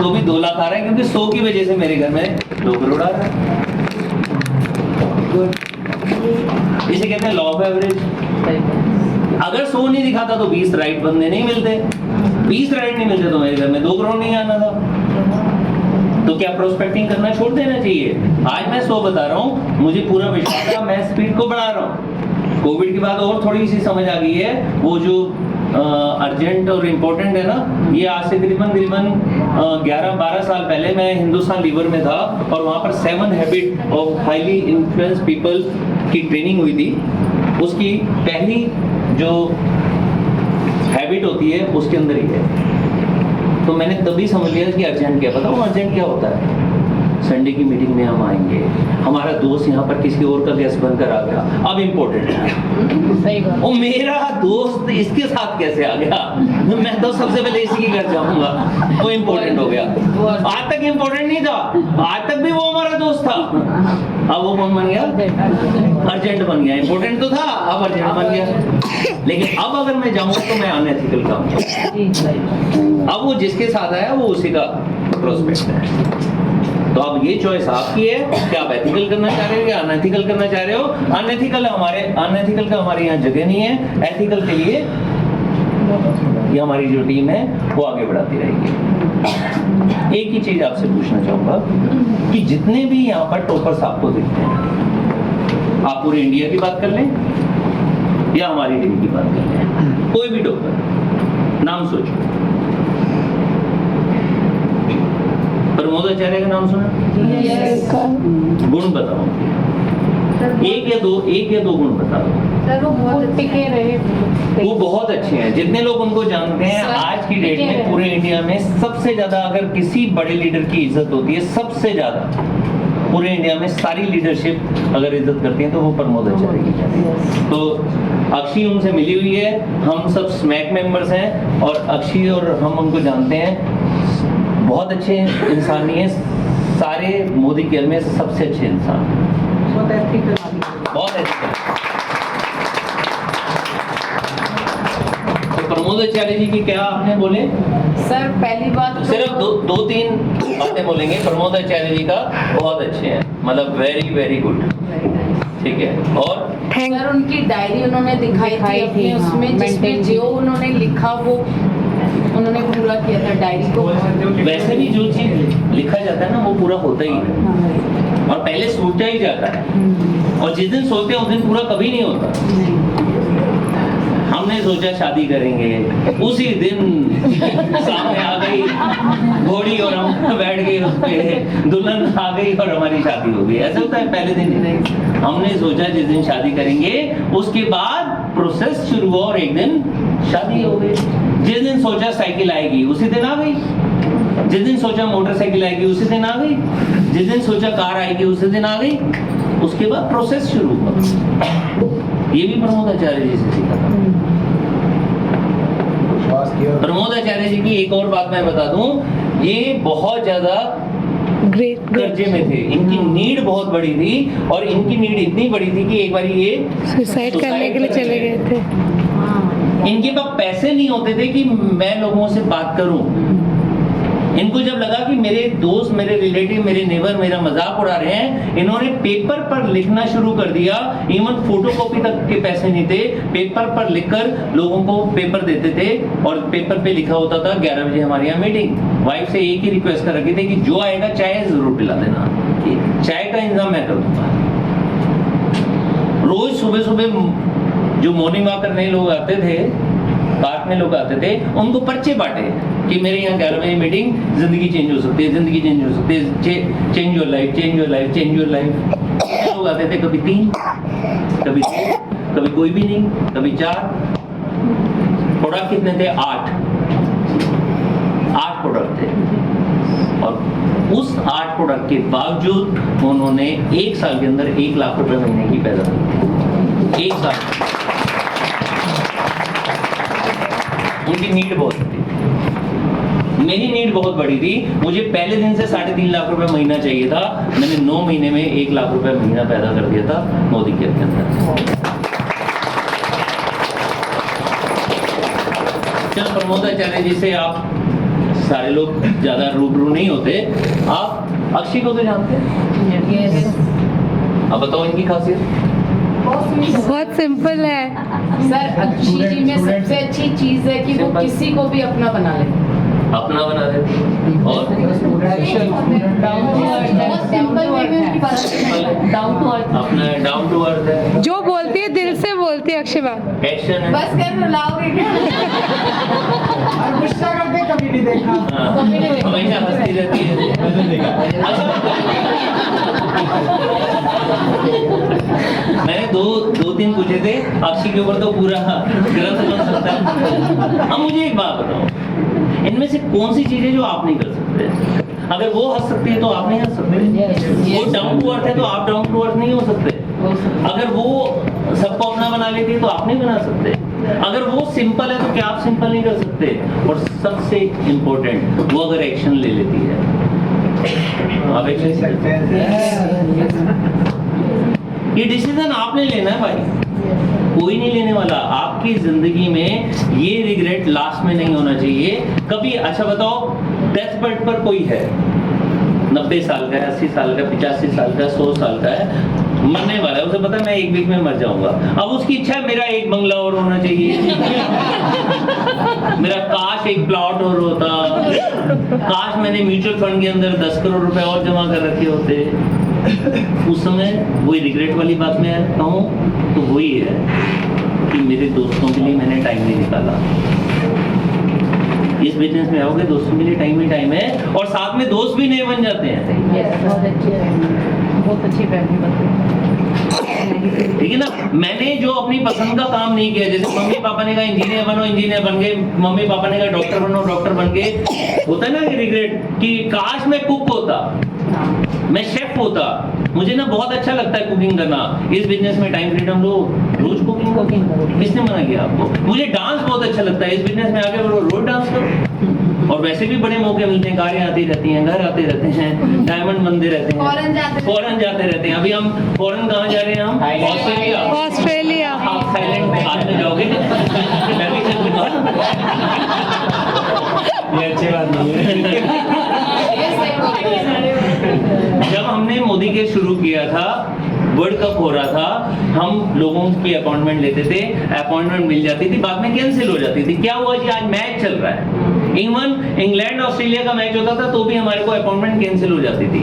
तो भी 2 लाख आ रहा है, क्योंकि 100 की वजह से मेरे घर में 2 करोड़ आ रहा है। इसे कहते हैं लॉ ऑफ एवरेज। अगर 100 नहीं दिखाता तो 20 राइट बंदे नहीं मिलते, 20 राइट नहीं मिलते तो मेरे घर में 2 करोड़ नहीं आना था। तो क्या प्रोस्पेक्टिंग करना छोड़ देना चाहिए? आज मैं 100 बता रहा हूँ, मुझे पूरा विश्वास है, मैं स्पीड को बढ़ा रहा हूँ। कोविड के बाद और थोड़ी सी समझ आ गई है, वो जो अर्जेंट और इम्पोर्टेंट है ना, ये आज से करीबन 11-12 साल पहले मैं हिंदुस्तान लीवर में था, और वहाँ पर 7 habit of highly influence people की ट्रेनिंग हुई थी। उसकी पहली जो हैबिट होती है उसके अंदर ही है। तो मैंने तभी समझ लिया कि अर्जेंट क्या, बताओ अर्जेंट क्या होता है? संडे की मीटिंग में हम आएंगे, हमारा दोस्त यहाँ पर किसी और का गेस्ट बनकर आ गया, अब इम्पोर्टेंट है। सही बात। वो मेरा दोस्त इसके साथ कैसे आ गया? मैं तो सबसे पहले इसी के घर जाऊंगा, वो इम्पोर्टेंट हो गया। आज तक इम्पोर्टेंट नहीं था, आज तक भी वो हमारा दोस्त था, अब वो कौन बन गया? अर्जेंट बन गया। इम्पोर्टेंट तो था, अब अर्जेंट बन गया। लेकिन अब अगर मैं जाऊँ तो मैं अनएथिकल काम, अब वो जिसके साथ आया वो उसी का प्रोस्पेक्ट है। तो अब ये चॉइस आपकी है कि आप एथिकल करना चाह रहे हो या अनएथिकल करना चाह रहे हो। अनएथिकल का हमारे यहाँ जगह नहीं है, एथिकल के लिए ये हमारी जो टीम है वो आगे बढ़ाती रहेगी। एक ही चीज आपसे पूछना चाहूंगा कि जितने भी यहाँ पर टॉपर्स आपको दिखते हैं, आप पूरे इंडिया की बात कर लें या हमारी टीम की बात कर लें, कोई भी टॉपर नाम सोचो। प्रमोद आचार्य का नाम सुना? गुण बताओ, एक या दो गुण बताओ। सर वो बहुत टिके रहे, वो बहुत अच्छे हैं, जितने लोग उनको जानते हैं। आज की डेट में पूरे इंडिया में सबसे ज्यादा अगर किसी बड़े लीडर की इज्जत होती है, सबसे ज्यादा पूरे इंडिया में सारी लीडरशिप अगर इज्जत करती है तो वो प्रमोद आचार्य की जाती है। तो अक्षी उनसे मिली हुई है, हम सब स्मैक मेंबर्स हैं, और अक्षी और हम उनको जानते हैं, बहुत अच्छे इंसान ही है, सारे मोदी केयर में सबसे अच्छे इंसान, बहुत एथिकल। तो प्रमोद आचार्य जी की क्या आपने बोले? सर पहली बात सिर्फ दो तीन बातें बोलेंगे। प्रमोद आचार्य जी का बहुत अच्छे हैं, मतलब वेरी वेरी गुड। ठीक है। और थैंक सर उनकी डायरी उन्होंने दिखाई थी अपने हाँ, उसमें, जिसमें maintain जो उन्होंने लिखा वो उन्होंने पूरा किया था डायरी को। वैसे भी जो चीज लिखा जाता है ना वो पूरा होता ही है, हाँ, और पहले सोचा ही जाता है, और जिस दिन सोचते हैं उस दिन पूरा कभी नहीं होता। हमने सोचा शादी करेंगे, उसी दिन सामने आ गई घोड़ी और हम बैठ गए उस पे, दुल्हन आ गई और हमारी शादी हो गई। ऐसा होता है पहले दिन। हमने सोचा जिस दिन शादी करेंगे उसके बाद प्रोसेस शुरू हुआ और एक दिन शादी हो गई। जिस दिन सोचा साइकिल आएगी उसी दिन आ गई, जिस दिन सोचा मोटरसाइकिल आएगी उसी दिन आ गई, जिस दिन सोचा कार आएगी उसी दिन आ गई। उसके बाद प्रोसेस शुरू हुआ। ये भी प्रमोद आचार्य जी से सीखा था। प्रमोद आचार्य जी की एक और बात मैं बता दूं, ये बहुत ज्यादा ग्रेट कर्जे में थे, इनकी नीड बहुत बड़ी थी, और इनकी नीड इतनी बड़ी थी कि एक बार ये सुसाइड करने के लिए चले गए थे। इनके पास पैसे नहीं होते थे कि मैं लोगों से बात करूं। इनको जब लगा कि मेरे दोस्त, मेरे रिलेटिव, मेरे नेबर मेरा मजाक उड़ा रहे हैं, इन्होंने पेपर पर लिखना शुरू कर दिया। इवन फोटोकॉपी तक के पैसे नहीं थे, पेपर पर लिखकर लोगों को पेपर देते थे, और पेपर पे लिखा होता था 11 बजे हमारे यहाँ मीटिंग। वाइफ से एक ही रिक्वेस्ट कर रखी थी कि जो आएगा चाय जरूर पिला देना, चाय का इंतजाम मैं कर दूंगा। रोज सुबह सुबह जो मॉर्निंग वॉक करने लोग आते थे, पार्क में लोग आते थे, उनको पर्चे बांटे कि मेरे यहाँ 11 बजे मीटिंग, जिंदगी चेंज हो सकती है, जिंदगी चेंज हो सकती है, change your life, change your life, change your life. लोग आते थे, कभी 3, कभी 2, कभी कोई भी नहीं, कभी 4। प्रोडक्ट कितने थे? 8 प्रोडक्ट थे, और उस 8 प्रोडक्ट के बावजूद उन्होंने 1 साल के अंदर 1 लाख रुपए महीने की पैदा की। 1 साल। उनकी नीड बहुत थी, मेरी नीड बहुत बड़ी थी। मुझे पहले दिन से 3.5 लाख रुपए महीना चाहिए था। मैंने 9 महीने में 1 लाख रुपए महीना पैदा कर दिया था मोदी केयर के अंदर। चल, प्रमोद आचार्य जी से आप सारे लोग ज्यादा रूबरू नहीं होते, आप अक्षय को तो जानते हैं। अब बताओ इनकी खासियत। बहुत सिंपल है। सर अक्षी जी में सबसे अच्छी चीज है कि वो किसी को भी अपना बना ले, अपना बना देते, और अपना डाउन टू अर्थ है, जो बोलती है दिल से बोलती है अक्षय मैम। एक्शन है। बस कर रुलाओगे क्या? और गुस्सा करते कभी नहीं देखा। हाँ, हमेशा हंसती रहती है। मैंने दो तीन पूछे थे, अक्षय के ऊपर तो पूरा ग्रंथ बन सकता है। अब मुझे एक बात बताओ, इनमें से कौन सी चीजें जो आप नहीं कर सकते? अगर वो हंस सकती है तो आप नहीं हंस सकते। वो डाउन टू अर्थ है तो आप डाउन टू अर्थ नहीं हो सकते। अगर वो सबको अपना बना लेती है तो आप नहीं बना सकते। अगर वो सिंपल है तो क्या आप सिंपल नहीं कर सकते? और सबसे इम्पोर्टेंट, वो अगर एक्शन ले लेती है, आप एक्शन सकते हैं। ये डिसीजन आपने लेना है भाई, कोई नहीं लेने वाला। आपकी जिंदगी में ये रिग्रेट लास्ट में नहीं होना चाहिए कभी। अच्छा बताओ, डेथ बेड पर कोई है, 90 साल का है, 80 साल का, 85 साल का, 100 साल का है, मरने वाला है, उसे पता है मैं 1 वीक में मर जाऊंगा। अब उसकी इच्छा है मेरा एक बंगला और होना चाहिए, मेरा काश एक प्लॉट और होता, काश मैंने म्यूचुअल फंड के अंदर 10 करोड़ रुपए और जमा कर रखे होते। उस समय वही रिग्रेट वाली बात में कहूँ तो वही है कि मेरे दोस्तों के लिए मैंने टाइम नहीं निकाला। इस बिजनेस में आओगे, दोस्तों के लिए टाइम ही टाइम है, और साथ में दोस्त भी नए बन जाते हैं। बहुत अच्छी फैमिली बनती है। ठीक है ना। मैंने जो अपनी पसंद का काम नहीं किया, जैसे मम्मी पापा ने कहा इंजीनियर बनो, इंजीनियर बन गए, मम्मी पापा ने कहा डॉक्टर बनो, डॉक्टर बन गए। होता है ना रिग्रेट कि काश मैं कुक होता, मैं शेफ होता। मुझे ना बहुत अच्छा लगता है कुकिंग करना। इस बिजनेस में टाइम फ्रीडम लो, रोज कुकिंग करो, किसने मना किया आपको? मुझे डांस बहुत अच्छा लगता है, इस बिजनेस में आगे बढ़ो, रोज डांस करो। और वैसे भी बड़े मौके मिलते हैं, गाड़ियां आती रहती हैं, घर आते रहते हैं, डायमंड बनते रहते हैं, फॉरेन जाते रहते हैं। अभी हम फॉरेन कहाँ जा रहे हैं? हम ऑस्ट्रेलिया। ऑस्ट्रेलिया। आप थाईलैंड में आज में जाओगे? मैं भी चल दूंगा। ये अच्छी बात नहीं है। जब हमने मोदी के शुरू किया था वर्ल्ड कप हो रहा था, हम लोगों की अपॉइंटमेंट लेते थे, अपॉइंटमेंट मिल जाती थी, बाद में कैंसिल हो जाती थी। क्या हुआ जी, आज मैच चल रहा है, इवन इंग्लैंड ऑस्ट्रेलिया का मैच होता था तो भी हमारे को अपॉइंटमेंट कैंसिल हो जाती थी।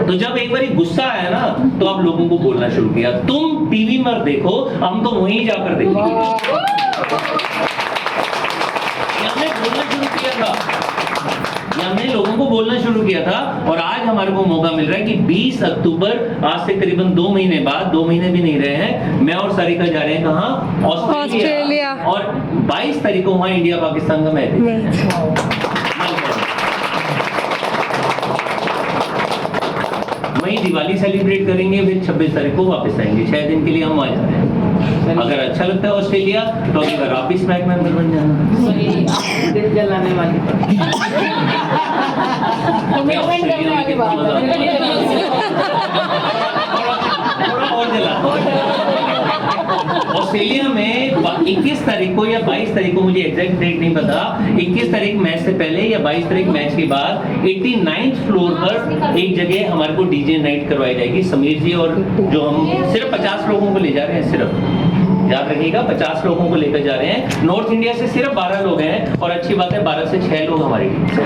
तो जब एक बार गुस्सा आया ना, तो आप लोगों को बोलना शुरू किया, तुम टीवी मत देखो, हम तो वहीं जाकर देखेंगे। हमने बोलना शुरू किया था, हमने लोगों को बोलना शुरू किया था, और आज हमारे को मौका मिल रहा है कि 20 अक्टूबर, आज से करीबन 2 महीने बाद, 2 महीने भी नहीं रहे हैं, मैं और सारिका जा रहे हैं कहाँ, ऑस्ट्रेलिया, और 22 तारीख को वहाँ इंडिया पाकिस्तान का मैच है। वहीं दिवाली सेलिब्रेट करेंगे, फिर 26 तारीख को वापस आएंगे। 6 दिन के लिए हम वहाँ जा रहे हैं। अगर अच्छा लगता है ऑस्ट्रेलिया तो अगली बार आप भी स्मैक मेंबर बन जाना। दिल जलाने वाली बात। क्या ऑस्ट्रेलिया में कितना मजा आता है? थोड़ा और जला। ऑस्ट्रेलिया में 21 तारीख को या 22 तारीख को, मुझे एग्जैक्ट डेट नहीं पता, 21 तारीख मैच से पहले या 22 तारीख मैच के बाद 89th फ्लोर पर एक जगह हमारे को डीजे नाइट करवाई जाएगी। समीर जी और जो हम सिर्फ 50 लोगों को ले जा रहे हैं, सिर्फ याद रखिएगा 50 लोगों को लेकर जा रहे हैं। नॉर्थ इंडिया से सिर्फ 12 लोग हैं, और अच्छी बात है 12 से 6 लोग हमारी टीम से।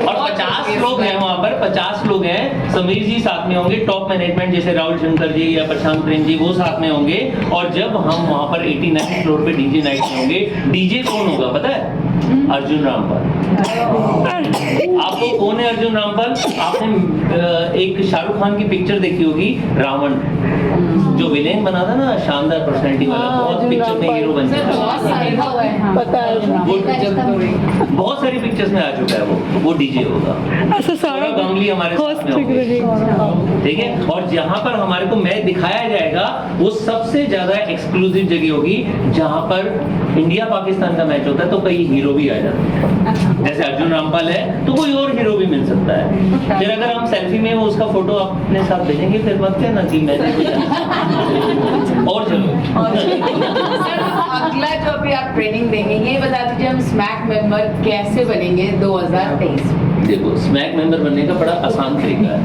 और 50 लोग हैं वहां पर, 50 लोग हैं। समीर जी साथ में होंगे, टॉप मैनेजमेंट जैसे राहुल शंकर जी या प्रशांत प्रेम जी, वो साथ में होंगे। और जब हम वहां पर 89 फ्लोर पे डीजे नाइट में होंगे, डीजे कौन होगा पता है? अर्जुन रामपाल। आपको कौन है अर्जुन रामपाल? आपने एक शाहरुख खान की पिक्चर देखी होगी, रावण, जो विलेन बना था ना, शानदार पर्सनैलिटी वाला, बहुत पिक्चर में हीरो बन गया। बहुत सारी पिक्चर्स में आ चुका है वो डीजे होगा। सौरभ गांगुली हमारे साथ में होंगे, ठीक है। और जहां पर हमारे को मैच दिखाया जाएगा, वो सबसे ज्यादा एक्सक्लूसिव जगह होगी, जहां पर इंडिया पाकिस्तान का मैच होता है तो कई हीरो भी आ जाते हैं। जैसे अर्जुन रामपाल है तो कोई और हीरो भी मिल सकता है। फिर अगर हम सेल्फी में वो उसका फोटो अपने साथ भेजेंगे, फिर मत कहना कि मैंने और चलो। सर, अगला जो अभी आप ट्रेनिंग देंगे, ये बता दीजिए हम स्मैक मेंबर कैसे बनेंगे 2023? देखो, स्मैक मेंबर बनने का बड़ा आसान तरीका है,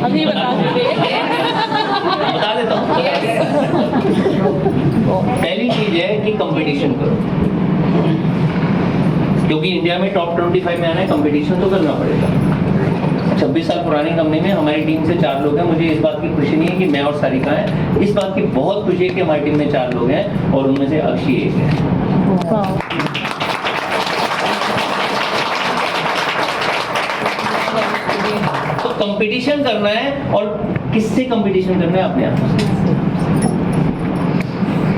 अभी बता बता देता हूँ। पहली चीज है कि कंपटीशन करो, क्योंकि इंडिया में टॉप 25 में आना है, कंपटीशन तो करना पड़ेगा। 26 साल पुरानी कंपनी में हमारी टीम से 4 लोग हैं। मुझे इस बात की खुशी नहीं है कि मैं और सारिका है, इस बात की बहुत खुशी है कि हमारी टीम में 4 लोग हैं, और उनमें से अक्षी एक है। तो कंपटीशन करना है, और किससे कंपटीशन करना है? अपने आप से।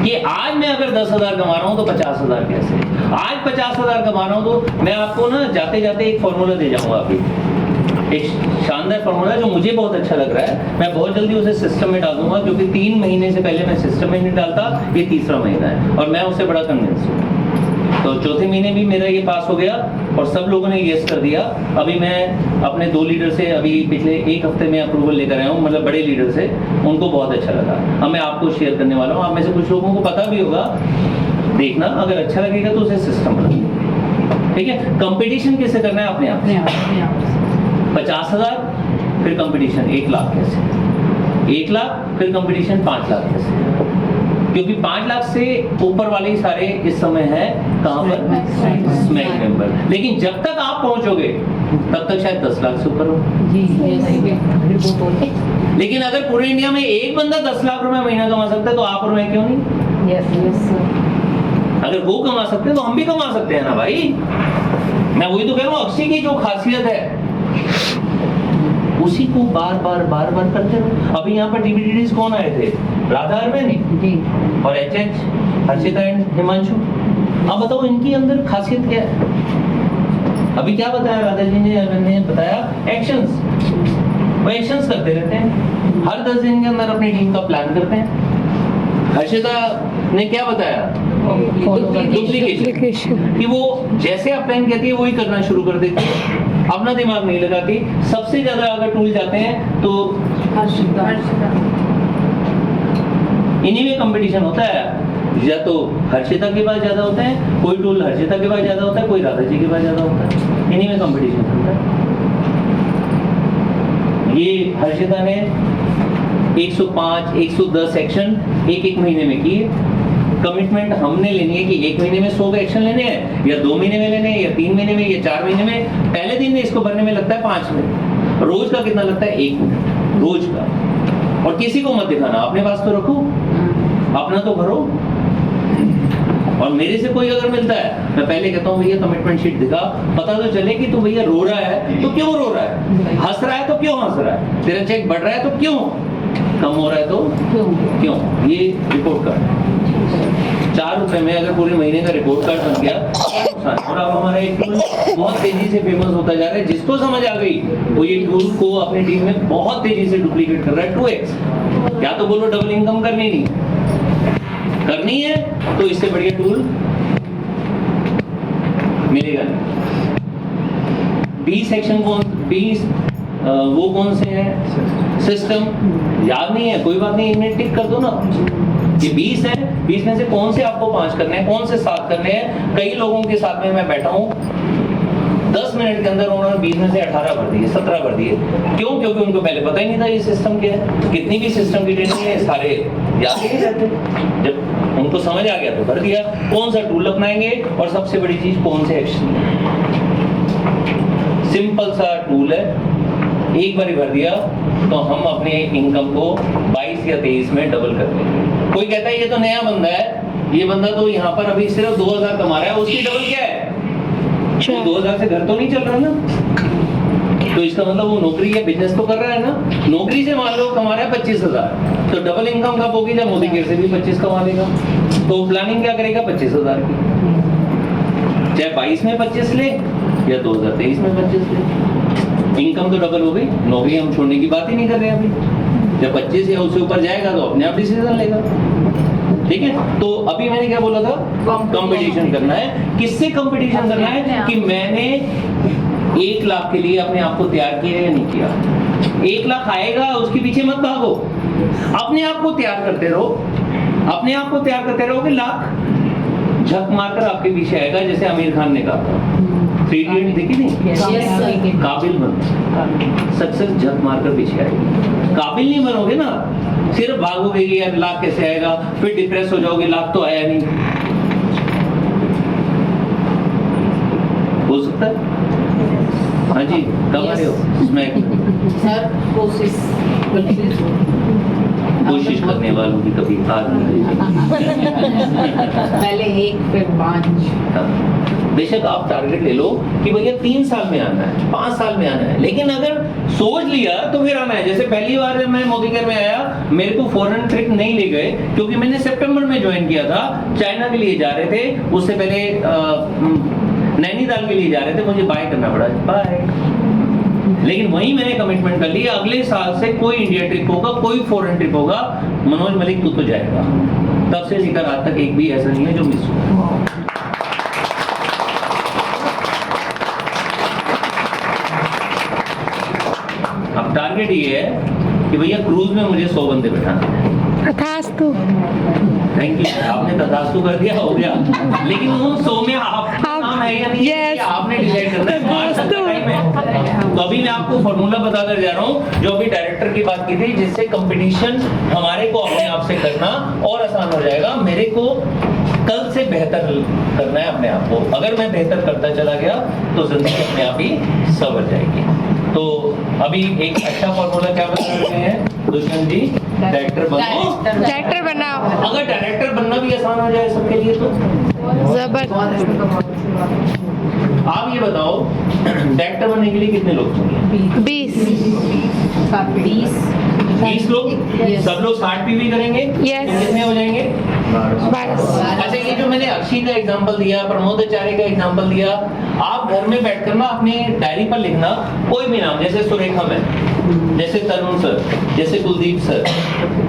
कि आज मैं अगर 10,000 कमा रहा हूं तो 50,000 कैसे? आज 50,000 कमा रहा हूं तो मैं आपको ना जाते जाते एक फॉर्मूला दे जाऊंगा अभी, एक शानदार फॉर्मूला जो मुझे बहुत अच्छा लग रहा है। मैं बहुत जल्दी उसे सिस्टम में डाल दूंगा, क्योंकि 3 महीने से पहले मैं सिस्टम में नहीं डालता, ये तीसरा महीना है और मैं उससे बड़ा कन्विंस हूँ। तो चौथे महीने भी मेरा ये पास हो गया और सब लोगों ने यस कर दिया। अभी मैं अपने 2 लीडर से अभी पिछले 1 हफ्ते में अप्रूवल लेकर आया हूँ, मतलब बड़े लीडर से, उनको बहुत अच्छा लगा। अब मैं आपको शेयर करने वाला हूँ, आप में से कुछ लोगों को पता भी होगा, देखना अगर अच्छा लगेगा तो उसे सिस्टम बना, ठीक है। कंपटीशन कैसे करना है? अपने आप 50,000, फिर कंपटीशन 1 लाख कैसे, 1 लाख फिर कंपटीशन 5 लाख कैसे, क्योंकि 5 लाख से ऊपर वाले ही सारे इस समय है कहां पर? Smack member. लेकिन जब तक आप पहुंचोगे तब तक शायद 10 लाख से ऊपर हो। लेकिन अगर पूरे इंडिया में एक बंदा 10 लाख रुपए महीना कमा सकता है तो आप और मैं क्यों नहीं? यस। अगर वो कमा सकते हैं तो हम भी कमा सकते हैं ना भाई। मैं वही तो कह रहा हूँ, अक्षय की जो खासियत है उसी को बार बार करते रहो। अभी यहाँ पर डीवीडीज कौन आए थे? राधा अरमैनी जी और एचएच, हर्षिता एंड हिमांशु। अब बताओ इनकी अंदर खासियत क्या है? अभी क्या बताया राधा जी ने बताया, एक्शंस। वो एक्शंस करते रहते हैं, हर 10 दिन के अंदर अपनी टीम का प्लान करते हैं। हर्षिता ने क्या बताया? डुप्लीकेशन, कि वो जैसे आप प्लान कहती है वही करना शुरू कर देती है, अपना दिमाग नहीं लगाती। सबसे ज्यादा अगर टूल जाते हैं तो इन्हीं में कंपटीशन होता है। या तो हर्षिता के पास ज्यादा होते हैं, कोई टूल हर्षिता के पास ज्यादा होता है, कोई राधा जी के पास ज्यादा होता है, इन्हीं में कंपटीशन होता है। ये हर्षिता ने 105, 110 एक्शन एक महीने में किए। कमिटमेंट हमने लेनी है कि 1 महीने में 100 एक्शन लेने हैं, या 2 महीने में लेने हैं, या 3 महीने में, या 4 महीने में। पहले दिन में इसको भरने में लगता है 5 मिनट, रोज का कितना लगता है? 1 मिनट रोज का। और किसी को मत दिखाना, अपने पास तो रखो, अपना तो भरो। और मेरे से कोई अगर मिलता है, मैं पहले कहता हूँ भैया कमिटमेंट शीट दिखा, पता तो चले कि तू भैया रो रहा है तो क्यों रो रहा है, हंस रहा है तो क्यों हंस रहा है, तेरा चेक बढ़ रहा है तो क्यों, कम हो रहा है तो क्यों। ये रिपोर्ट कार्ड 4 रुपए में अगर पूरे महीने का रिपोर्ट कार्ड बन गया। और अब हमारा एक टूल बहुत तेजी से फेमस होता जा रहा है, जिसको समझ आ गई वो ये टूल को अपनी टीम में बहुत तेजी से डुप्लीकेट कर रहा है। 2x, या तो बोलो डबल इनकम करनी नहीं करनी है तो इससे बढ़िया टूल मिलेगा नहीं। 20 सेक्शन वो कौन से हैं? सिस्टम याद नहीं है, कोई बात नहीं, इन्हें टिक कर दो ना। ये 20 है, 20 में से कौन से आपको 5 करने हैं, कौन से 7 करने हैं। कई लोगों के साथ में मैं बैठा हूँ, 10 मिनट के अंदर उन्होंने 20 में से 18 भर दिए, 17 भर दिए। क्यों? क्योंकि उनको पहले पता ही नहीं था ये सिस्टम क्या है। कितनी भी सिस्टम की ट्रेनिंग है, सारे याद ही नहीं रहते। जब उनको समझ आ गया तो भर दिया। कौन सा टूल अपनाएंगे, और सबसे बड़ी चीज कौन से एक्शन। सिंपल सा टूल है, एक बार ही भर दिया तो हम अपने इनकम को 22 या 23 में डबल कर लेंगे। कोई कहता है ये तो नया बंदा है, ये बंदा तो यहाँ पर अभी सिर्फ 2000 कमा रहा है, उसकी डबल क्या है? 2000 से घर तो नहीं चल रहा ना, तो इसका मतलब वो नौकरी या बिजनेस तो कर रहा है ना। नौकरी से मान लो कमा रहा है 25,000, तो डबल इनकम कब होगी? जब मोदी केयर से भी 25 कमा लेगा। तो प्लानिंग क्या करेगा? 25,000 की, चाहे 22 में 25 ले या 2023 में 25 ले, इनकम तो डबल हो गई। नौकरी हम छोड़ने की बात ही नहीं कर रहे अभी। जब 25 या उससे ऊपर जाएगा तो अपने आप डिसीजन लेगा। ठीक है, तो अभी मैंने क्या बोला था? कंपटीशन करना है। किससे कंपटीशन करना है? कि मैंने 1 लाख के लिए अपने आप को तैयार किया या नहीं किया। 1 लाख आएगा, उसके पीछे मत भागो, अपने आप को तैयार करते रहो। अपने आप को तैयार करते रहोगे, लाख झक मारकर आपके पीछे आएगा। जैसे आमिर खान ने कहा, 3 इडियट देखी नहीं? काबिल बनो, सक्सेस झक मारकर पीछे आएगी। काबिल नहीं बनोगे ना, सिर्फ भागोगे कि यार लाख कैसे आएगा, फिर डिप्रेस हो जाओगे, लाख तो आया नहीं। हो सकता है? हाँ जी, कब आ रहे हो? सर कोशिश करने वालों की कभी हार नहीं। पहले 1 फिर 5। बेशक आप टारगेट ले लो कि भैया 3 साल में आना है, 5 साल में आना है, लेकिन अगर सोच लिया तो फिर आना है। जैसे पहली बार जब मैं मोदी केयर में आया, मेरे को फॉरेन ट्रिप नहीं ले गए, क्योंकि मैंने सितंबर में ज्वाइन किया था। चाइना के लिए जा रहे थे, उससे पहले नैनीताल के लिए जा रहे थे, मुझे बाय करना पड़ा, बाय। लेकिन वहीं मैंने कमिटमेंट कर लिया, अगले साल से कोई इंडिया ट्रिप होगा, कोई फॉरेन ट्रिप होगा, मनोज मलिक तू तो जाएगा। तब से लेकर आज तक एक भी ऐसा नहीं है जो मिस हुआ। अब टारगेट ये है कि भैया क्रूज में मुझे 100 बंदे बैठाना है। तथास्तु। थैंक यू, आपने तथास्तु कर दिया, हो गया। लेकिन उन 100 में आपका नाम है या नहीं है, आपने डिसाइड करना है। तो अभी मैं आपको फॉर्मूला बताकर जा रहा हूँ, जो अभी डायरेक्टर की बात की थी, जिससे कंपटीशन हमारे को अपने आप से करना और आसान हो जाएगा। मेरे को कल से बेहतर करना है अपने आप को। अगर मैं बेहतर करता चला गया तो जिंदगी अपने आप ही संवर जाएगी। तो अभी एक अच्छा फॉर्मूला क्या बता रहे हैं दुष्यंत जी? डायरेक्टर बनो, डायरेक्टर बनाओ। अगर डायरेक्टर बनना भी आसान हो जाए सबके लिए तो जबरदस्त। आप ये बताओ, डायरेक्टर बनने के लिए कितने लोग चाहिए? 20 लोग। सब लोग 60 पीवी करेंगे। Yes. तो कितने हो जाएंगे? 12। अच्छा, ये जो मैंने अक्षी का एग्जांपल दिया, प्रमोद आचार्य का एग्जांपल दिया, आप घर में बैठकर ना अपने डायरी पर लिखना कोई भी नाम, जैसे सुरेखा मैम, जैसे तरुण सर, जैसे कुलदीप सर,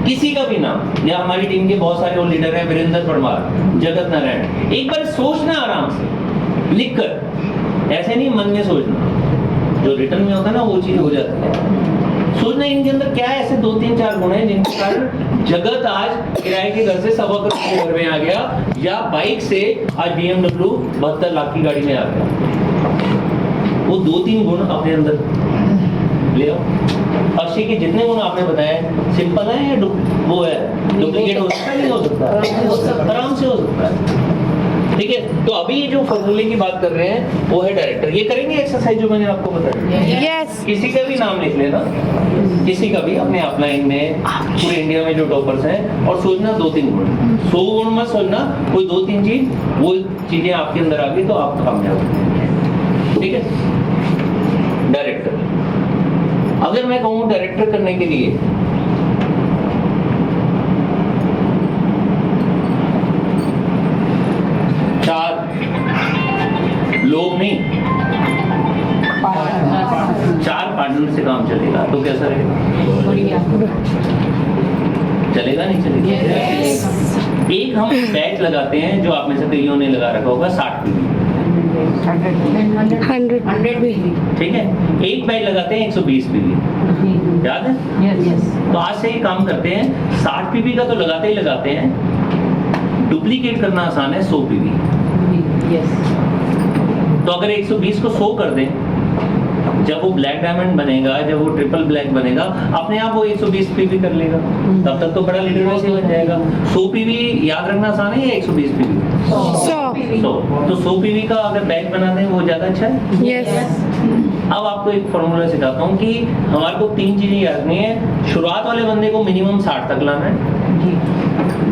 किसी का भी नाम, या हमारी टीम के बहुत सारे और लीडर हैं, वीरेंद्र परमार, जगत नारायण। एक बार सोचना आराम से लिखकर, ऐसे नहीं मन में सोचना, जो रिटर्न में होता है ना वो चीज हो जाती है। सोचना इनके अंदर क्या है, ऐसे 2-3-4 गुण हैं जिनके कारण जगत आज किराए के घर से 1.25 करोड़ के घर में आ गया, या बाइक से आज BMW 72 लाख की गाड़ी में आ गया। वो 2-3 गुण अपने अंदर ले आओ। अक्षय के जितने गुण आपने बताए सिंपल है या वो है डुप्लीकेट हो सकता है, नहीं हो सकता, आराम से हो सकता है। ठीक है, तो अभी ये जो फॉर्मूले की बात कर रहे हैं वो है डायरेक्टर। ये करेंगे एक्सरसाइज जो मैंने आपको बताई। यस किसी का भी नाम लिख लेना, किसी का भी अपने अपलाइन में, पूरे इंडिया में जो टॉपर्स हैं, और सोचना 2-3 गुण, 100 गुण मत सोचना, कोई 2-3 चीज, वो चीजें आपके अंदर आ गई तो आप कामयाब हो। ठीक है, डायरेक्टर। अगर मैं कहूँ डायरेक्टर करने के लिए लोग नहीं, 4 पार्टनर से काम चलेगा तो कैसा रहेगा? चलेगा नहीं चलेगा? एक हम बैच लगाते हैं जो आप में से कईयों ने लगा रखा होगा 60 पीवी, 100 भी ठीक है। एक बैच लगाते हैं 120 पीवी, याद है? तो आज से ही काम करते हैं, 60 पीवी का तो लगाते ही लगाते हैं, डुप्लीकेट करना आसान है 100 पीवी। तो अगर 120 को 100 कर दें, जब वो ब्लैक डायमंड बनेगा, जब वो ट्रिपल ब्लैक बनेगा, अपने आप वो 120 पीवी कर लेगा, तब तक तो बड़ा लीडर वैसे बन जाएगा। 100 पीवी याद रखना आसान है या 120 पीवी? 100। तो 100 पीवी का अगर बैच बना दें वो ज्यादा अच्छा है। यस अब आपको एक फॉर्मूला सिखाता हूँ कि हमारे को 3 चीजें याद रखनी है। शुरुआत वाले बंदे को मिनिमम 60 तक लाना है,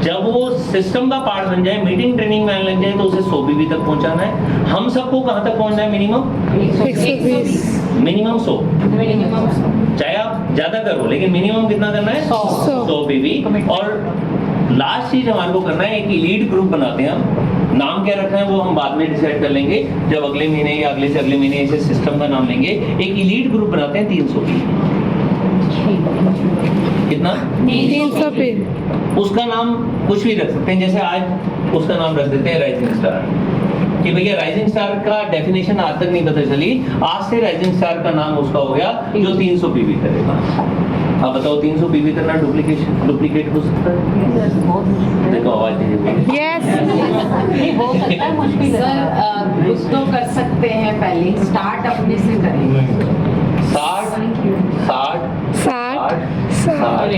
जब वो सिस्टम का पार्ट बन जाए, मीटिंग ट्रेनिंग में आने लग जाए, तो उसे 100 पीवी तक पहुंचाना है। हम सबको कहां तक पहुंचना है? मिनिमम 120 मिनिमम 100, चाहे आप ज्यादा करो लेकिन मिनिमम कितना करना है? 100 पीवी। और लास्ट चीज हमारे को करना है, एक लीड ग्रुप बनाते हैं हम। नाम क्या रखना है वो हम बाद में डिसाइड कर लेंगे, जब अगले महीने या अगले से अगले महीने इसे सिस्टम का नाम लेंगे। एक लीड ग्रुप बनाते हैं 300 की। कितना? 300 भी उसका नाम कुछ भी रख सकते हैं, जैसे आज उसका नाम रख देते हैं राइजिंग स्टार, कि भैया राइजिंग स्टार का डेफिनेशन आज तक नहीं पता चली, आज से राइजिंग स्टार का नाम उसका हो गया जो 300 पीवी करेगा। अब बताओ 300 पीवी करना डुप्लीकेट हो सकता है? देखो आवाज दीजिए। यस हो सकता है, मुश्किल सर है। कुछ तो कर सकते हैं, पहले स्टार्ट अपने से करें। 60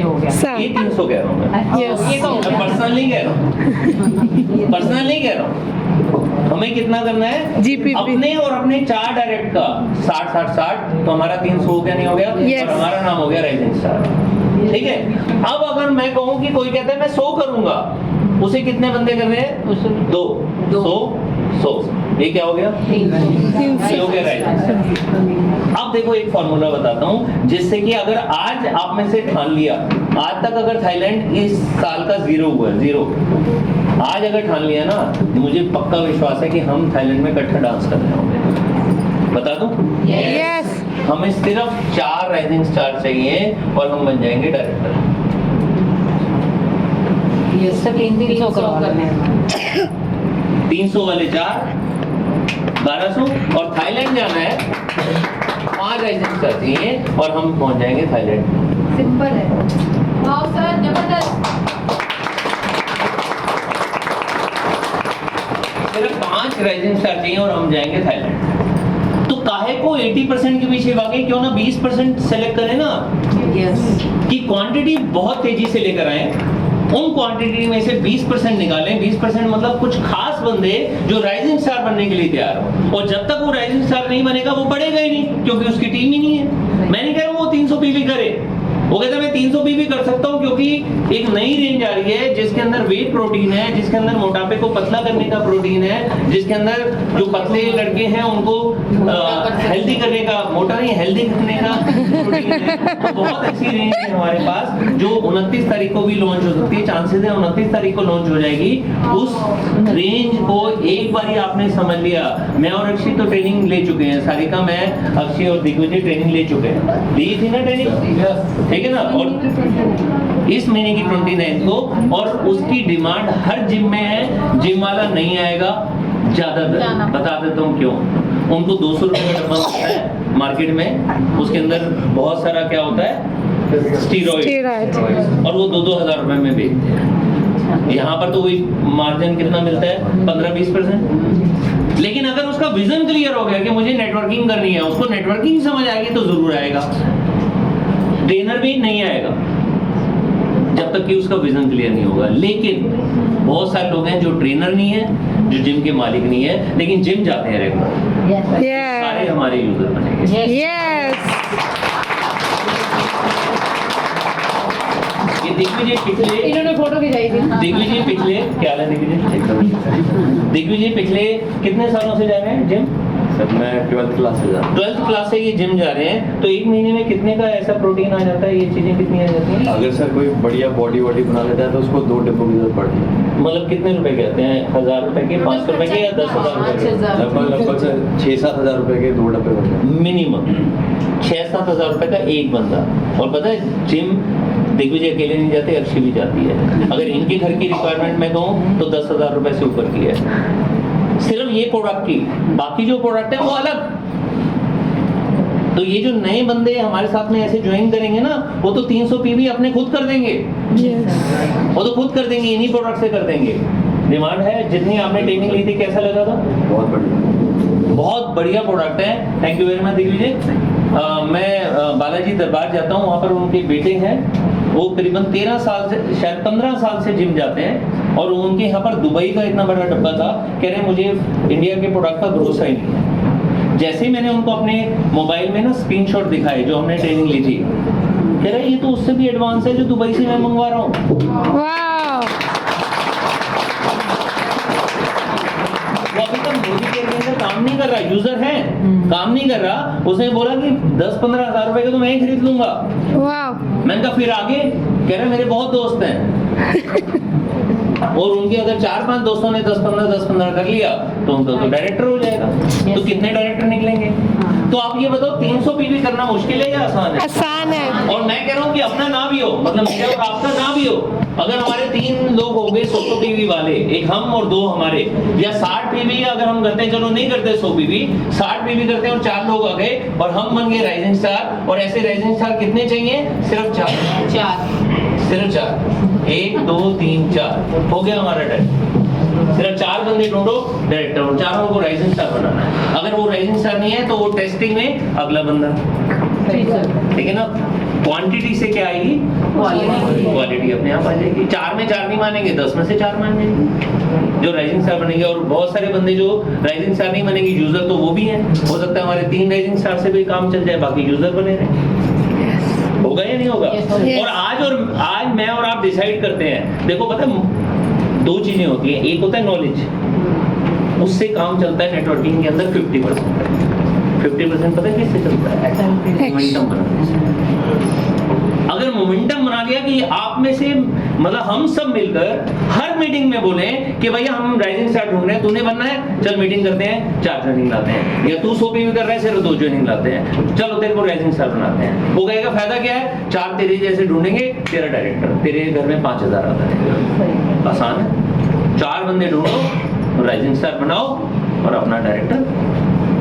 हो गया। 60 ये 300 कह रहा हूँ मैं, यस ये तो हो गया। पर्सनल नहीं कह रहा हूँ, पर्सनल नहीं कह रहा हूँ। हमें कितना करना है? GPP। अपने और अपने 4 डायरेक्ट का 60-60-60, तो हमारा 300 हो गया, नहीं हो गया? Yes। और हमारा नाम हो गया राइजिंग स्टार। ठीक है, अब अगर मैं कहूँ कि कोई कहता है मैं 100 करूंगा, उसे कितने बंदे करने हैं? 2 100 ये क्या हो गया? 300 हो गया राइजिंग। अब देखो एक फॉर्मूला बताता हूँ, जिससे कि अगर आज आप में से ठान लिया, आज तक अगर थाईलैंड इस साल का 0 हुआ है, 0, आज अगर ठान लिया ना, मुझे पक्का विश्वास है कि हम थाईलैंड में इकट्ठा डांस कर रहे होंगे। बता दूं? यस हमें सिर्फ 4 राइजिंग स्टार चाहिए और हम बन जाएंगे डायरेक्टर। ये सब 300 करने हैं। 300 वाले 4, 1200, और थाईलैंड जाना है 5 राइजिंग स्टार चाहिए और हम पहुंच जाएंगे थाईलैंड। सिंपल है। वाओ सर, जबरदस्त। सिर्फ 5 राइजिंग स्टार चाहिए और हम जाएंगे थाईलैंड। तो काहे को 80% के पीछे भागे, क्यों ना 20% सेलेक्ट करें ना, यस। कि क्वांटिटी बहुत तेजी से लेकर आए, उन क्वांटिटी में से 20% निकालें। 20% मतलब कुछ खास बंदे जो राइजिंग स्टार बनने के लिए तैयार हो, और जब तक वो राइजिंग स्टार नहीं बनेगा वो बढ़ेगा ही नहीं, क्योंकि उसकी टीम ही नहीं है। मैं नहीं कह रहा हूँ वो 300 पीवी करे, वो कहता है मैं 300 पीवी कर सकता हूँ, क्योंकि एक नई रेंज आ रही है जिसके अंदर वे प्रोटीन है, जिसके अंदर मोटापे को पतला करने का प्रोटीन है, जिसके अंदर जो पतले लड़के हैं उनको हेल्दी करने का, मोटा नहीं हेल्दी करने का प्रोटीन है। तो बहुत अच्छी रेंज है हमारे पास, जो 29 तारीख को भी लॉन्च हो सकती है, चांसेस है 29 तारीख को लॉन्च हो जाएगी। उस रेंज को एक बार आपने समझ लिया, मैं और अक्षय तो ट्रेनिंग ले चुके हैं, सारिका, मैं, अक्षय और दिग्विजय ट्रेनिंग ले चुके हैं, ली थी ना ट्रेनिंग, ठीक है ना। और इस महीने की 29 को, और उसकी डिमांड हर जिम में है, जिम वाला नहीं आएगा ज्यादातर, बता देता हूँ क्यों। उनको 200 रुपए का डब्बा मिलता है मार्केट में, उसके अंदर बहुत सारा क्या होता है, स्टीरॉइड, और वो 2-2 हजार रुपए में बेचते हैं। यहाँ पर तो वही मार्जिन कितना मिलता है, 15-20%। लेकिन अगर उसका विजन क्लियर हो गया कि मुझे नेटवर्किंग करनी है, उसको नेटवर्किंग समझ आएगी तो जरूर आएगा। ट्रेनर भी नहीं आएगा जब तक कि उसका विजन क्लियर नहीं होगा। लेकिन बहुत सारे लोग हैं जो ट्रेनर नहीं है, जो जिम के मालिक नहीं है, लेकिन जिम जाते हैं रेगुलर, सारे Yes. हमारे यूजर बनेंगे। Yes. ये दिग्विजय पिछले इन्होंने फोटो खिंचाई थी ना। दिग्विजय पिछले क्या हाल है दिग्विजय? दिग्विजय पिछले कितने सालों से जा रहे हैं जिम? सर मैं 12th क्लास से जा रहा 12th क्लास से ये जिम जा रहे हैं, तो एक महीने में कितने का ऐसा प्रोटीन आ जाता है? ये चीजें कितनी आ जाती हूँ। हैं? अगर सर कोई बढ़िया बॉडी बना लेता है तो उसको 2 डिब्बों की जरूरत पड़ती है। मतलब कितने रुपए के आते हैं? 1000 रुपए के, 500 रुपए के या 10,000 रुपए के? लगभग सर 6-7 हज़ार रुपए के 2 डब्बे बनते हैं। मिनिमम 6-7 हजार रुपए का एक बंदा। और पता है जिम दिग्विजय अकेले नहीं जाते, अर्शी भी जाती है। अगर इनके घर की रिक्वायरमेंट मैं कहूँ तो 10,000 रुपए से ऊपर की है सिर्फ ये प्रोडक्ट की। बाकी जो प्रोडक्ट है वो अलग। तो ये जो नए बंदे हमारे साथ में ऐसे ज्वाइन करेंगे ना, वो तो 300 पीवी अपने खुद कर देंगे। Yes. वो तो खुद कर देंगे, इन्हीं प्रोडक्ट से कर देंगे। डिमांड है। जितनी आपने ट्रेनिंग ली थी कैसा लगा था? बहुत बढ़िया। बहुत बढ़िया प्रोडक्ट है। Thank you very much Digvijay. मैं बालाजी दरबार जाता हूँ, वहाँ पर उनके बेटे हैं, वो करीबन 13 साल से, शायद 15 साल से जिम जाते हैं, और उनके यहाँ पर दुबई का इतना बड़ा डब्बा था। कह रहे हैं मुझे इंडिया के प्रोडक्ट का भरोसा ही नहीं है। जैसे ही मैंने उनको अपने मोबाइल में ना स्क्रीनशॉट दिखाए जो हमने ट्रेनिंग ली थी, कह रहे ये तो उससे भी एडवांस है जो दुबई से मैं मंगवा रहा हूँ। Wow. वो अभी तक मोदी के अंदर काम नहीं कर रहा, यूजर है, काम नहीं कर रहा। उसने बोला कि 10-15 हजार रुपए का तो मैं ही खरीद लूंगा। Wow. मैंने कहा फिर आगे? कह रहे मेरे बहुत दोस्त हैं और उनके अगर 4-5 दोस्तों ने 10-15 कर लिया तो उनका तो डायरेक्टर हो जाएगा। तो कितने डायरेक्टर निकलेंगे? तो आप ये बताओ 300 पीवी करना मुश्किल है या आसान है? आसान है। और मैं कह रहा हूँ कि अपना ना भी हो, मतलब मेरा और आपका ना भी हो, अगर हमारे 3 लोग हो गए 100 पीवी वाले, एक हम और 2 हमारे, या 60 पीवी अगर हम करते हैं, चलो नहीं करते 100 पीवी, 60 पीवी करते हैं और 4 लोग आ गए और हम बन गए राइजिंग स्टार। और ऐसे राइजिंग स्टार कितने चाहिए? सिर्फ 4। सिर्फ 4। 1 2 3 4 हो गया हमारा डायरेक्टर। सिर्फ 4 बंदे ढूंढो डायरेक्टर, और चारों को राइजिंग स्टार बनाना है। अगर वो राइजिंग स्टार नहीं है तो वो टेस्टिंग में अगला बंदा, ठीक है ना? क्वांटिटी से क्या आएगी? क्वालिटी अपने आप आ जाएगी। 4 में 4 नहीं मानेंगे, 10 में से 4 मान जाएंगे जो राइजिंग स्टार बनेंगे। और बहुत सारे बंदे जो राइजिंग स्टार नहीं बनेंगे, यूजर तो वो भी हैं। हो सकता है हमारे 3 राइजिंग स्टार से भी काम चल जाए, बाकी यूजर बने रहे। होगा या नहीं होगा? Yes. और आज मैं और आप डिसाइड करते हैं। देखो पता है 2 चीजें होती हैं, एक होता है नॉलेज, उससे काम चलता है नेटवर्किंग के अंदर 50% पता है किससे चलता है? मोमेंटम बनाने से। अगर मोमेंटम बना लिया कि आप में से, मतलब हम सब मिलकर हर मीटिंग में बोले कि भैया हम राइजिंग स्टार ढूंढ रहे हैं, तूने बनना है, चल मीटिंग करते हैं, 4 ज्वाइनिंग लाते हैं, या तू 100 पीवी कर रहा है, सिर्फ 2 ज्वाइनिंग लाते हैं, चलो तेरे को राइजिंग स्टार बनाते हैं। वो कहेगा फायदा क्या है? 4 तेरे जैसे ढूंढेंगे, तेरा डायरेक्टर, तेरे घर में 5,000 आता है। आसान है। 4 बंदे ढूंढो, राइजिंग स्टार बनाओ और अपना डायरेक्टर।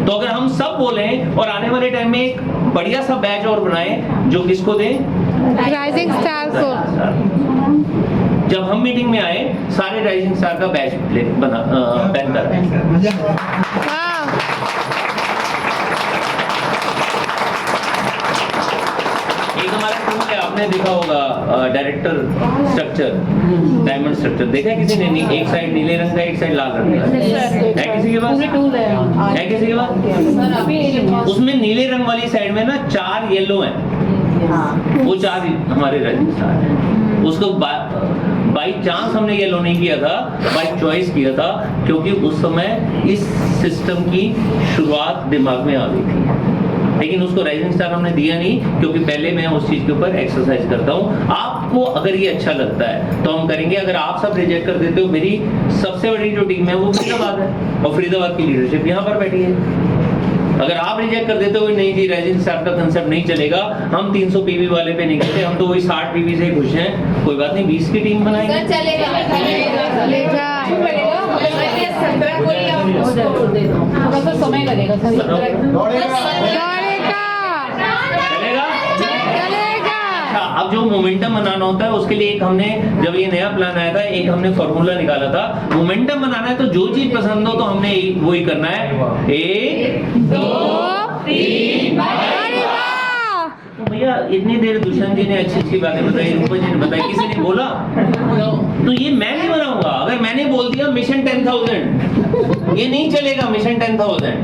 तो अगर हम सब बोले और आने वाले टाइम में एक बढ़िया सा बैच और बनाए जो किसको दें? राइजिंग स्टार को। जब हम मीटिंग में आए सारे राइजिंग स्टार का बैच बना बेहतर है। Wow. एक हमारा टूल है, आपने देखा होगा डायरेक्टर स्ट्रक्चर, डायमंड स्ट्रक्चर देखा है किसी ने? एक साइड नीले रंग का, एक साइड लाल रंग का है किसी के पास? है किसी के पास? उसमें नीले रंग वाली साइड में ना 4 येलो हैं, वो 4 हमारे राइजिंग स्टार हैं। उसको बाई चांस हमने येलो नहीं किया था, बाई चॉइस किया था, क्योंकि उस समय इस सिस्टम की शुरुआत दिमाग में आ गई थी। लेकिन उसको राइजिंग स्टार हमने दिया नहीं, क्योंकि पहले मैं उस चीज के ऊपर एक्सरसाइज करता हूँ। आपको अगर ये अच्छा लगता है तो हम करेंगे। अगर आप सब रिजेक्ट कर देते हो, मेरी सबसे बड़ी जो टीम है वो फरीदाबाद है, और फरीदाबाद की लीडरशिप यहाँ पर बैठी है। अगर आप रिजेक्ट कर देते हो नहीं जी राइजिंग स्टार का कंसेप्ट नहीं चलेगा, हम 300 पीवी वाले पे नहीं करते, हम तो वही 60 पीवी से खुश हैं, कोई बात नहीं, 20 की टीम बनाएंगे। चलेगा। समय लगेगा सर। चलेगा। अच्छा, अब जो मोमेंटम बनाना होता है उसके लिए एक हमने, जब ये नया प्लान आया था, एक हमने फॉर्मूला निकाला था। मोमेंटम बनाना है तो जो चीज पसंद हो तो हमने वही करना है। 1 2 3 भैया इतनी देर दुष्यंत जी ने अच्छी अच्छी बातें बताई, रूपा जी ने बताई, किसी ने बोला? तो ये मैं नहीं बनाऊंगा। अगर मैंने बोल दिया मिशन 10,000, ये नहीं चलेगा मिशन 10,000।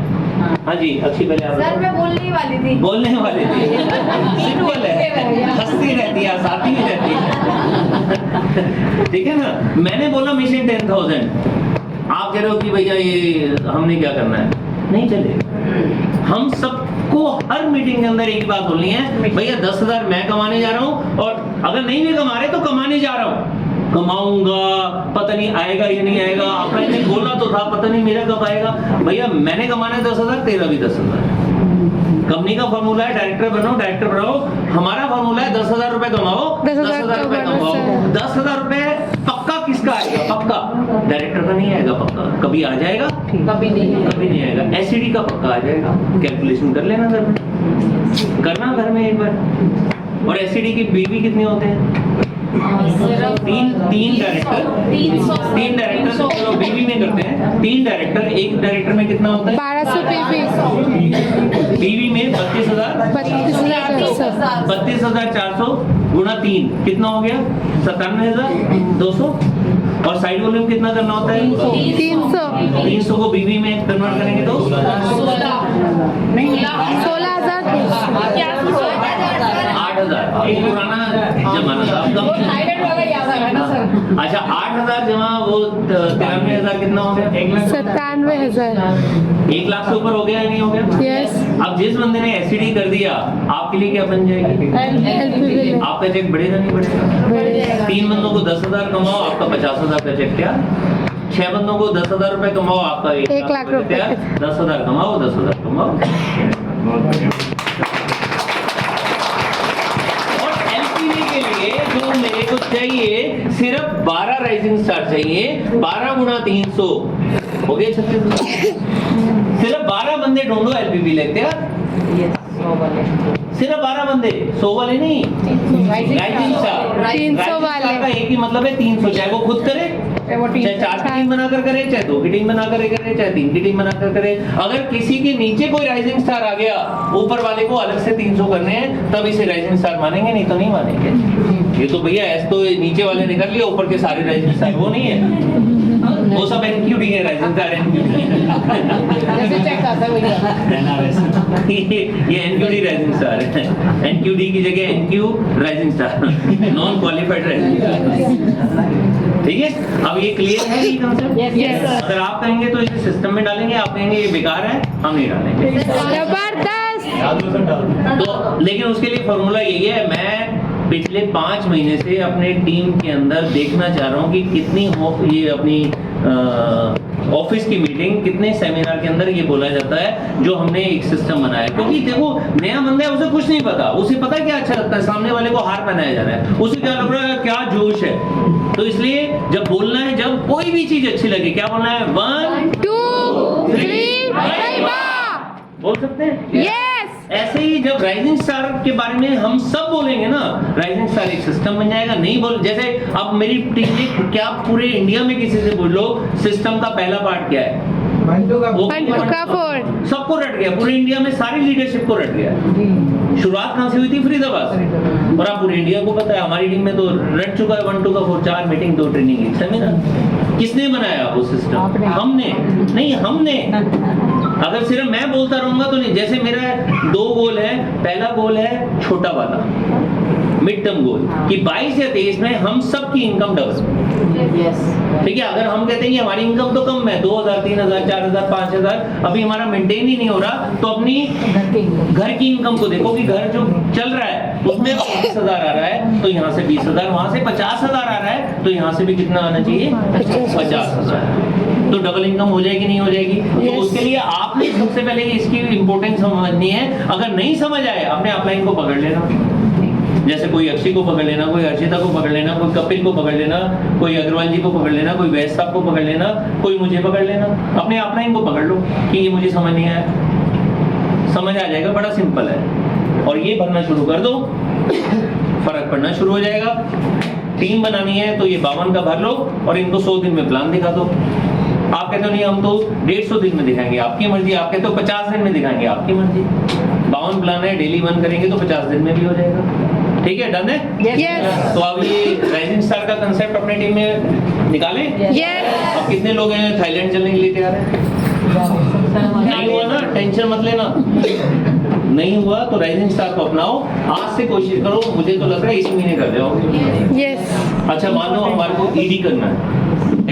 हाँ जी, अच्छी पहले आप सर मैं बोलने ही वाली थी। बोलने वाले थे, सिंपल है, हंसती रहती है, हंसाती भी रहती है, ठीक है ना। मैंने बोला मिशन 10,000, आप कह रहे हो कि भैया ये हमने क्या करना है, नहीं चलेगा। हम सबको हर मीटिंग के अंदर एक बात बोलनी है, भैया 10,000 मैं कमाने जा रहा हूँ, और अगर नहीं भी कमा रहे तो कमाने जा रहा हूँ। कमाऊंगा, पता नहीं आएगा या नहीं आएगा, आपने ने बोला तो था, पता नहीं मेरा कब आएगा। भैया मैंने कमाना है 10,000, तेरा भी 10,000। कंपनी का फॉर्मूला है डायरेक्टर बनो, डायरेक्टर बनाओ। हमारा फॉर्मूला है 10,000 रुपए कमाओ, 10,000 रुपए कमाओ। 10,000 रुपए पक्का किसका आएगा? पक्का डायरेक्टर का नहीं आएगा, पक्का कभी आ जाएगा, कभी नहीं आएगा। एससीडी का पक्का आ जाएगा। कैलकुलेशन कर लेना घर में, करना घर में एक बार। और एससीडी की बीवी कितने होते हैं? तीन डायरेक्टर, 3 डायरेक्टर, चलो बीवी में करते हैं। 3 डायरेक्टर, एक डायरेक्टर में कितना होता है? 1200 पीवी, बीवी में 32,000, 32,400 गुणा 3 कितना हो गया? 97,200। और साइड वॉल्यूम कितना करना होता है? 300, 300 को बीवी में कन्वर्ट करेंगे तो 16,000। 8,000। एक पुराना जमाना था, अब कम। थाईलैंड वाला याद आ रहा है ना सर। अच्छा, 8,000 जमा वो 93,000 कितना हो गया? 97,000। 1 लाख से ऊपर हो गया या नहीं हो गया? यस। अब जिस बंदे ने एससीडी कर दिया, आपके लिए क्या बन जाएगी? एलपीवी में आपका चेक बढ़ेगा नहीं बढ़ेगा? 3 बंदों को 10,000 कमाओ, आपका 50,000 का चेक तैयार। 6 बंदों को 10,000 रुपए कमाओ, आपका 1 लाख रुपए तैयार। 10,000 कमाओ, 10,000 कमाओ। और एलपीवी के लिए जो मेरे को चाहिए, सिर्फ 12 राइजिंग स्टार चाहिए। 12 गुणा 300 हो गए 36,000। सिर्फ 12 बंदे ढूंढो एलपीवी लेते हैं। सिर्फ 12 बंदे, 100 वाले नहीं, राइजिंग स्टार। 300 वाले का एक ही मतलब है 300, चाहे वो खुद करे, चाहे 4 की टीम बनाकर करे, चाहे 2 की टीम बनाकर करे, चाहे 3 की टीम बनाकर करे। अगर किसी के नीचे कोई राइजिंग स्टार आ गया, ऊपर वाले को अलग से 300 करने हैं, तब इसे राइजिंग स्टार मानेंगे, नहीं तो नहीं मानेंगे। ये तो भैया ऐसे तो नीचे वाले ने कर लिया, ऊपर के सारे राइजिंग स्टार वो नहीं है, वो सब एनक्यूडी है, राइजिंग स्टार एनक्यूडी। जैसे चेक आता है भैया। ये एनक्यूडी राइजिंग स्टार है। एनक्यूडी की जगह NQ rising star, non qualified rising star. ठीक है, अब ये क्लियर है ये कंसेप्ट? Yes. अगर आप कहेंगे तो इसे सिस्टम में डालेंगे, आप कहेंगे ये बेकार है, हम नहीं डालेंगे। जबरदस्त। तो लेकिन उसके लिए फॉर्मूला यही है, मैं पिछले 5 महीने से अपने टीम के अंदर देखना चाह रहा हूँ कि कितनी ये अपनी ऑफिस की मीटिंग, कितने सेमिनार के अंदर ये बोला जाता है जो हमने एक सिस्टम बनाया। क्योंकि देखो नया बंदा है, उसे कुछ नहीं पता, उसे पता क्या अच्छा लगता है, सामने वाले को हार पहनाया जा रहा है, उसे क्या लग रहा है, क्या जोश है। तो इसलिए जब बोलना है, जब कोई भी चीज अच्छी लगे, क्या बोलना है? 1 2 3 बोल सकते हैं। यस। ऐसे ही जब राइजिंग स्टार के बारे में हम सब बोलेंगे ना, राइजिंग स्टार एक सिस्टम बन जाएगा। नहीं बोल, जैसे अब मेरी टीम में क्या पूरे इंडिया में किसी से बोल लो, सिस्टम का पहला पार्ट क्या है? का 4 सबको रट गया, पूरे इंडिया में सारी लीडरशिप को रट गया। शुरुआत कहां से हुई थी? फरीदाबाद से। और आप पूरे इंडिया को पता है, हमारी टीम में तो रट चुका है 1 2 का 4, 4 मीटिंग, 2 ट्रेनिंग, 1 सेमिनार। किसने बनाया वो सिस्टम? हमने नहीं, हमने। अगर सिर्फ मैं बोलता रहूंगा तो नहीं। जैसे मेरा 2 गोल है, पहला गोल है छोटा वाला मिड टर्म गोल कि 22 या 23 में हम सबकी इनकम डबल। ठीक है, अगर हम कहते हैं कि हमारी इनकम तो कम है, 2,000 3,000 4,000 5,000, अभी हमारा मेंटेन ही नहीं हो रहा, तो अपनी घर की इनकम को देखो कि घर जो चल रहा है उसमें 20,000 आ रहा है, तो यहाँ से 20,000, वहां से 50,000 आ रहा है, तो यहाँ से भी कितना आना चाहिए? 50,000। तो डबल इनकम हो जाएगी नहीं हो जाएगी? तो उसके लिए आपने सबसे पहले इसकी इंपॉर्टेंस समझनी है। अगर नहीं समझ आए, अपने अपलाइन को पकड़ लेना, जैसे कोई अक्षय को पकड़ लेना, कोई अर्चिता को पकड़ लेना, कोई कपिल को पकड़ लेना, कोई अग्रवाल जी को पकड़ लेना, कोई वैद साहब को पकड़ लेना, कोई मुझे पकड़ लेना, अपने अपलाइन को पकड़ लो कि ये मुझे समझ नहीं आया, समझ आ जाएगा, बड़ा सिंपल है। और ये भरना शुरू कर दो, फर्क पड़ना शुरू हो जाएगा। टीम बनानी है तो ये 52 का भर लो और इनको 100 दिन में प्लान दिखा दो। आप कहते हो नहीं हम तो 150 दिन में दिखाएंगे, आपकी मर्जी। आप कहते हो 50 दिन में दिखाएंगे, आपकी मर्जी। 52 कॉमन प्लान है, डेली 1 करेंगे तो 50 दिन में भी हो जाएगा। ठीक है, डन है। Yes. तो अब ये राइजिंग स्टार का कंसेप्ट अपने टीम में निकालें। Yes. अब कितने लोग हैं थाईलैंड चलने के लिए तैयार है? नहीं हुआ ना, टेंशन मत लेना। नहीं हुआ तो राइजिंग स्टार को अपनाओ, आज से कोशिश करो। मुझे तो लग रहा है इसी महीने कर जाओगे। Yes. अच्छा मान लो हमारे को ईडी करना है,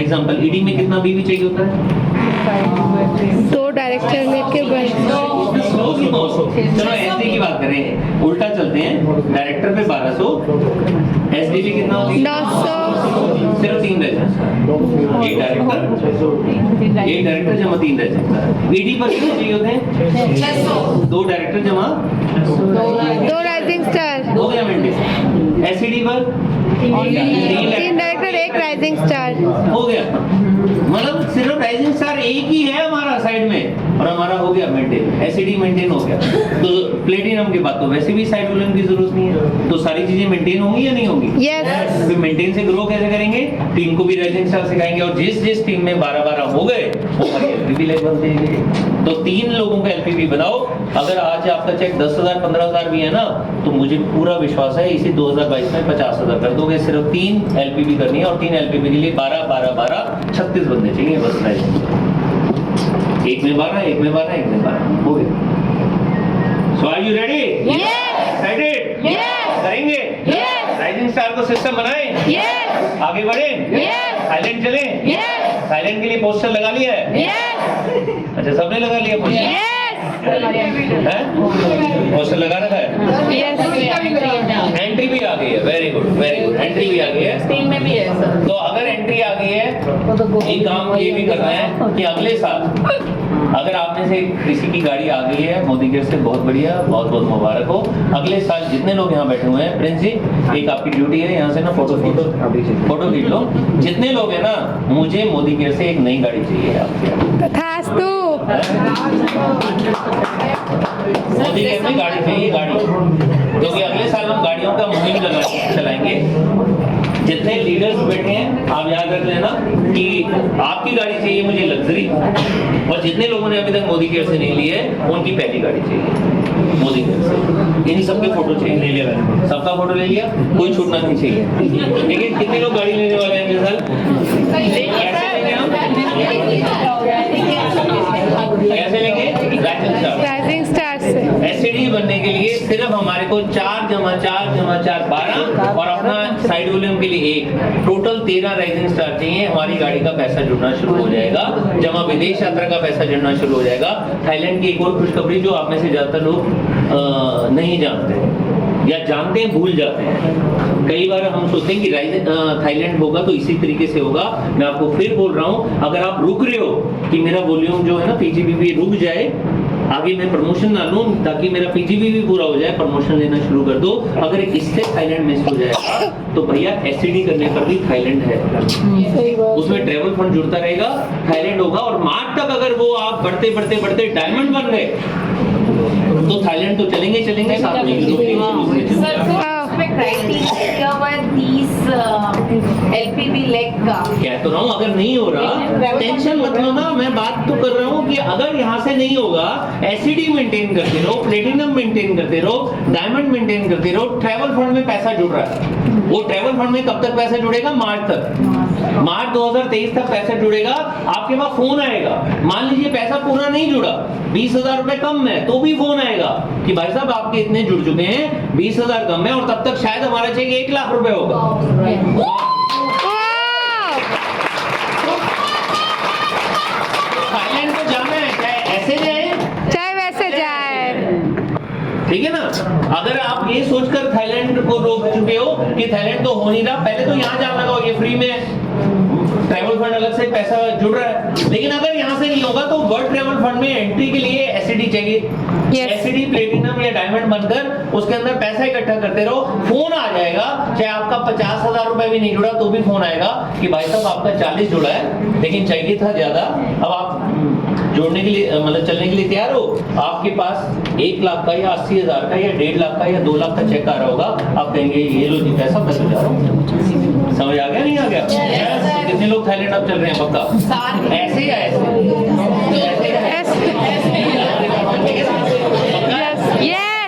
एग्जांपल ईडी में कितना बीवी चाहिए होता है? 2 डायरेक्टर लेके बैठ चलो एसडी की बात करें, उल्टा चलते हैं। डायरेक्टर पे 1200, एसडी पे कितना होगी? 900. सिर्फ 3 रह जाए, एक डायरेक्टर जमा 3 रह जाता है। ईडी पर कितने चाहिए होते हैं? 2 डायरेक्टर जमा 2 राइजिंग स्टार. हो गया मेंटेन। एसडी पर 3 डायरेक्टर 1 राइजिंग स्टार. हो गया, मतलब सिर्फ राइजिंग स्टार एक ही है हमारा साइड में और हमारा हो गया मेंटेन। एसडी मेंटेन हो गया। तो प्लेटिनम के बाद तो वैसे भी साइड वॉल्यूम की जरूरत नहीं है, तो सारी चीजें मेंटेन होंगी या नहीं होंगी? Yes. फिर मेंटेन से ग्रो कैसे करेंगे? टीम को भी राइजिंग स्टार सिखाएंगे और जिस जिस टीम में 12-12 हो गए वो एलपीबी लाइक बनते हैं। तो 3 लोगों का एलपीबी बनाओ। अगर आज आपका चेक 10,000 15,000 भी है ना, तो मुझे पूरा विश्वास है इसी 2022 में 50,000 कर दोगे। सिर्फ 3 एलपीबी करनी है और 3 एलपीबी के लिए 12 36 बंदे चाहिए बस। एक में 12, एक में 12, एक में 12 हो गया। सो आर यू रेडी? एक्साइटेड? करेंगे? राइजिंग स्टार को सिस्टम बनाएं, आगे बढ़े, थाईलैंड चले। थाईलैंड के लिए पोस्टर लगा लिया है? अच्छा, सबने लगा लिया पोस्टर? पोस्टर लगा रखा है? एंट्री भी आ गई है, very good very good, entry भी आ गई है। टीम में भी है सर। तो अगर एंट्री आ गई है, एक काम ये भी करना है कि अगले साल अगर आप में से किसी की गाड़ी आ गई है मोदी केयर से, बहुत बढ़िया, बहुत बहुत मुबारक हो। अगले साल जितने लोग यहाँ बैठे हुए हैं, प्रिंस जी एक आपकी ड्यूटी है, यहाँ से ना फोटो खींच लो। जितने लोग हैं ना, मुझे मोदी केयर से एक नई गाड़ी चाहिए आपके। तथास्तु. मोदी केयर में गाड़ी चाहिए, गाड़ी, क्योंकि अगले साल हम गाड़ियों का मुहिम चलाएंगे। जितने लीडर्स बैठे हैं आप याद रख लेना कि आपकी गाड़ी चाहिए मुझे लग्जरी, और जितने लोगों ने अभी तक मोदी केयर से नहीं ली है उनकी पहली गाड़ी चाहिए मोदी केयर से। इन सबके फोटो चाहिए, ले लिया मैंने, सबका फोटो ले लिया, कोई छूटना नहीं चाहिए। लेकिन कितने लोग गाड़ी लेने वाले हैं अगले साल? कैसे लेंगे? राइजिंग स्टार से. एसडी बनने के लिए सिर्फ हमारे को 4 जमा 4 जमा 4 12 और अपना साइड वॉल्यूम के लिए 1, टोटल 13 राइजिंग स्टार चाहिए। हमारी गाड़ी का पैसा जुड़ना शुरू हो जाएगा, जमा विदेश यात्रा का पैसा जुड़ना शुरू हो जाएगा। थाईलैंड की एक और खुशखबरी जो आप में से ज्यादातर लोग नहीं जानते या जानते हैं भूल जाते हैं। कई बार हम सोचते हैं कि थाईलैंड होगा तो इसी तरीके से होगा। मैं आपको फिर बोल रहा हूँ, अगर आप रुक रहे हो कि मेरा वॉल्यूम जो है ना पीजीबीवी रुक जाए, आगे मैं प्रमोशन ना लूं ताकि मेरा पीजीबीवी पूरा हो जाए, प्रमोशन लेना शुरू कर दो। अगर इससे थाईलैंड मिस हो जाएगा तो भैया एसडी करने पर भी थाईलैंड है, उसमें ट्रेवल फंड जुड़ता रहेगा, थाईलैंड होगा। और मार्च तक अगर वो आप बढ़ते बढ़ते बढ़ते डायमंड बन गए तो थाईलैंड तो चलेंगे चलेंगे, साथ में यूरोप भी चलेंगे। सर तो उसमें क्राइटेरिया हुआ 30 एलपीबी लेग का। कह तो रहा हूँ अगर नहीं हो रहा टेंशन मत लो ना, मैं बात तो कर रहा हूँ कि अगर यहाँ से नहीं होगा, एसडी मेंटेन करते रहो, प्लेटिनम मेंटेन करते रहो, डायमंड मेंटेन करते रहो। ट्रैवल फंड में पैसा जुड़ रहा है, वो ट्रैवल फंड में कब तक पैसा जुड़ेगा? मार्च तक, मार्च 2023 तक पैसा जुड़ेगा। आपके पास फोन आएगा, मान लीजिए पैसा पूरा नहीं जुड़ा, 20,000 रुपए कम है, तो भी फोन आएगा कि भाई साहब आपके इतने जुड़ चुके हैं, 20,000 कम है, और तब तक शायद हमारा चेक 1 लाख रुपए होगा। थाईलैंड को जाना है, चाहे ऐसे जाए चाहे वैसे जाए, ठीक है ना। अगर आप ये सोचकर थाईलैंड को रोक चुके हो कि थाईलैंड तो हो नहीं रहा, पहले तो यहाँ जान लगाओ, ये फ्री में ट्रैवल फंड अलग से पैसा जुड़ रहा है। लेकिन अगर यहाँ से नहीं होगा तो वर्ल्ड ट्रैवल फंड में एंट्री के लिए एसडी चाहिए। एसडी प्लेटिनम या डायमंड बनकर उसके अंदर पैसा इकट्ठा करते रहो, फोन आ जाएगा, चाहे आपका 50,000 रुपए भी नहीं जुड़ा तो भी फोन आएगा कि भाई साहब आपका 40 जुड़ा है लेकिन चाहिए था ज्यादा, अब आप जोड़ने के लिए मतलब चलने के लिए तैयार हो। आपके पास 1 लाख का या 80,000 का या 1.5 लाख का या 2 लाख का चेक आ रहा होगा, आप कहेंगे ये लो जी पैसा, मैं तो जा रहा हूँ। समझ आ गया नहीं आ गया? कितने लोग थाईलैंड अब चल रहे हैं पक्का? ऐसे या ऐसे? yes.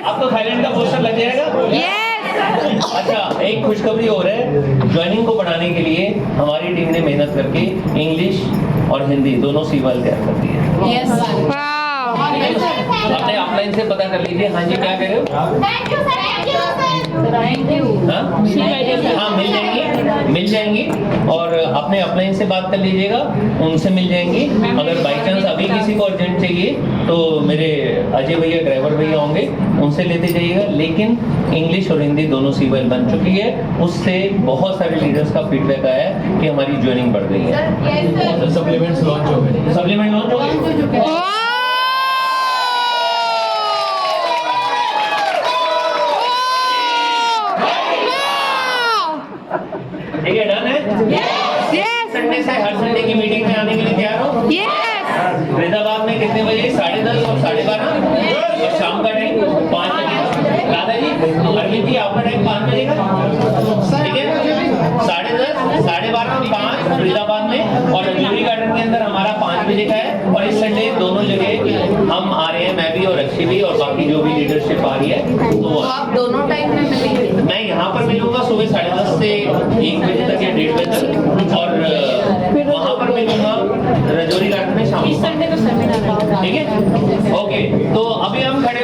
खुशखबरी हो रहा है, ज्वाइनिंग को बढ़ाने के लिए हमारी टीम ने मेहनत करके इंग्लिश और हिंदी दोनों सीवाल तैयार कर दी है। Yes sir. वाह अपने ऑफलाइन से पता कर लीजिए। हाँ जी, क्या कह रहे हो? Thank you. हाँ हाँ, मिल जाएंगी और अपने अपलाइन से बात कर लीजिएगा, उनसे मिल जाएंगी। अगर बाई चांस अभी किसी को अर्जेंट चाहिए तो मेरे अजय भैया ड्राइवर भैया होंगे, उनसे लेते जाइएगा। लेकिन इंग्लिश और हिंदी दोनों सीवाल बन चुकी है, उससे बहुत सारे लीडर्स का फीडबैक आया है कि हमारी ज्वाइनिंग बढ़ गई है। सप्लीमेंट्स लॉन्च हो गए। सप्लीमेंट लॉन्च हो गए। ठीक है, डन है। यस संडे से हर संडे की मीटिंग में आने के लिए तैयार हो। यस फरीदाबाद में कितने बजे? 10:30 और 12:30 और शाम का टाइम 5 बजे। दादाजी, अरविंद जी, आपका टाइम 5 बजे का, ठीक है? 10:30, 12:30 और 5 फरीदाबाद में, और रजौरी गार्डन के अंदर हमारा 5 बजे का है। और इस संडे दोनों जगह हम आ रहे हैं, मैं भी और अक्षय भी और बाकी जो भी लीडरशिप आ रही है। तो आप दोनों टाइम में मिलेंगे? मैं यहाँ पर मिलूंगा सुबह 10:30 से 1 बजे तक या 1:30 बजे तक, और वहाँ पर मिलूंगा रजौरी गार्डन में शाम को। संडे को सेमिनार। ठीक है, ओके। तो अभी हम खड़े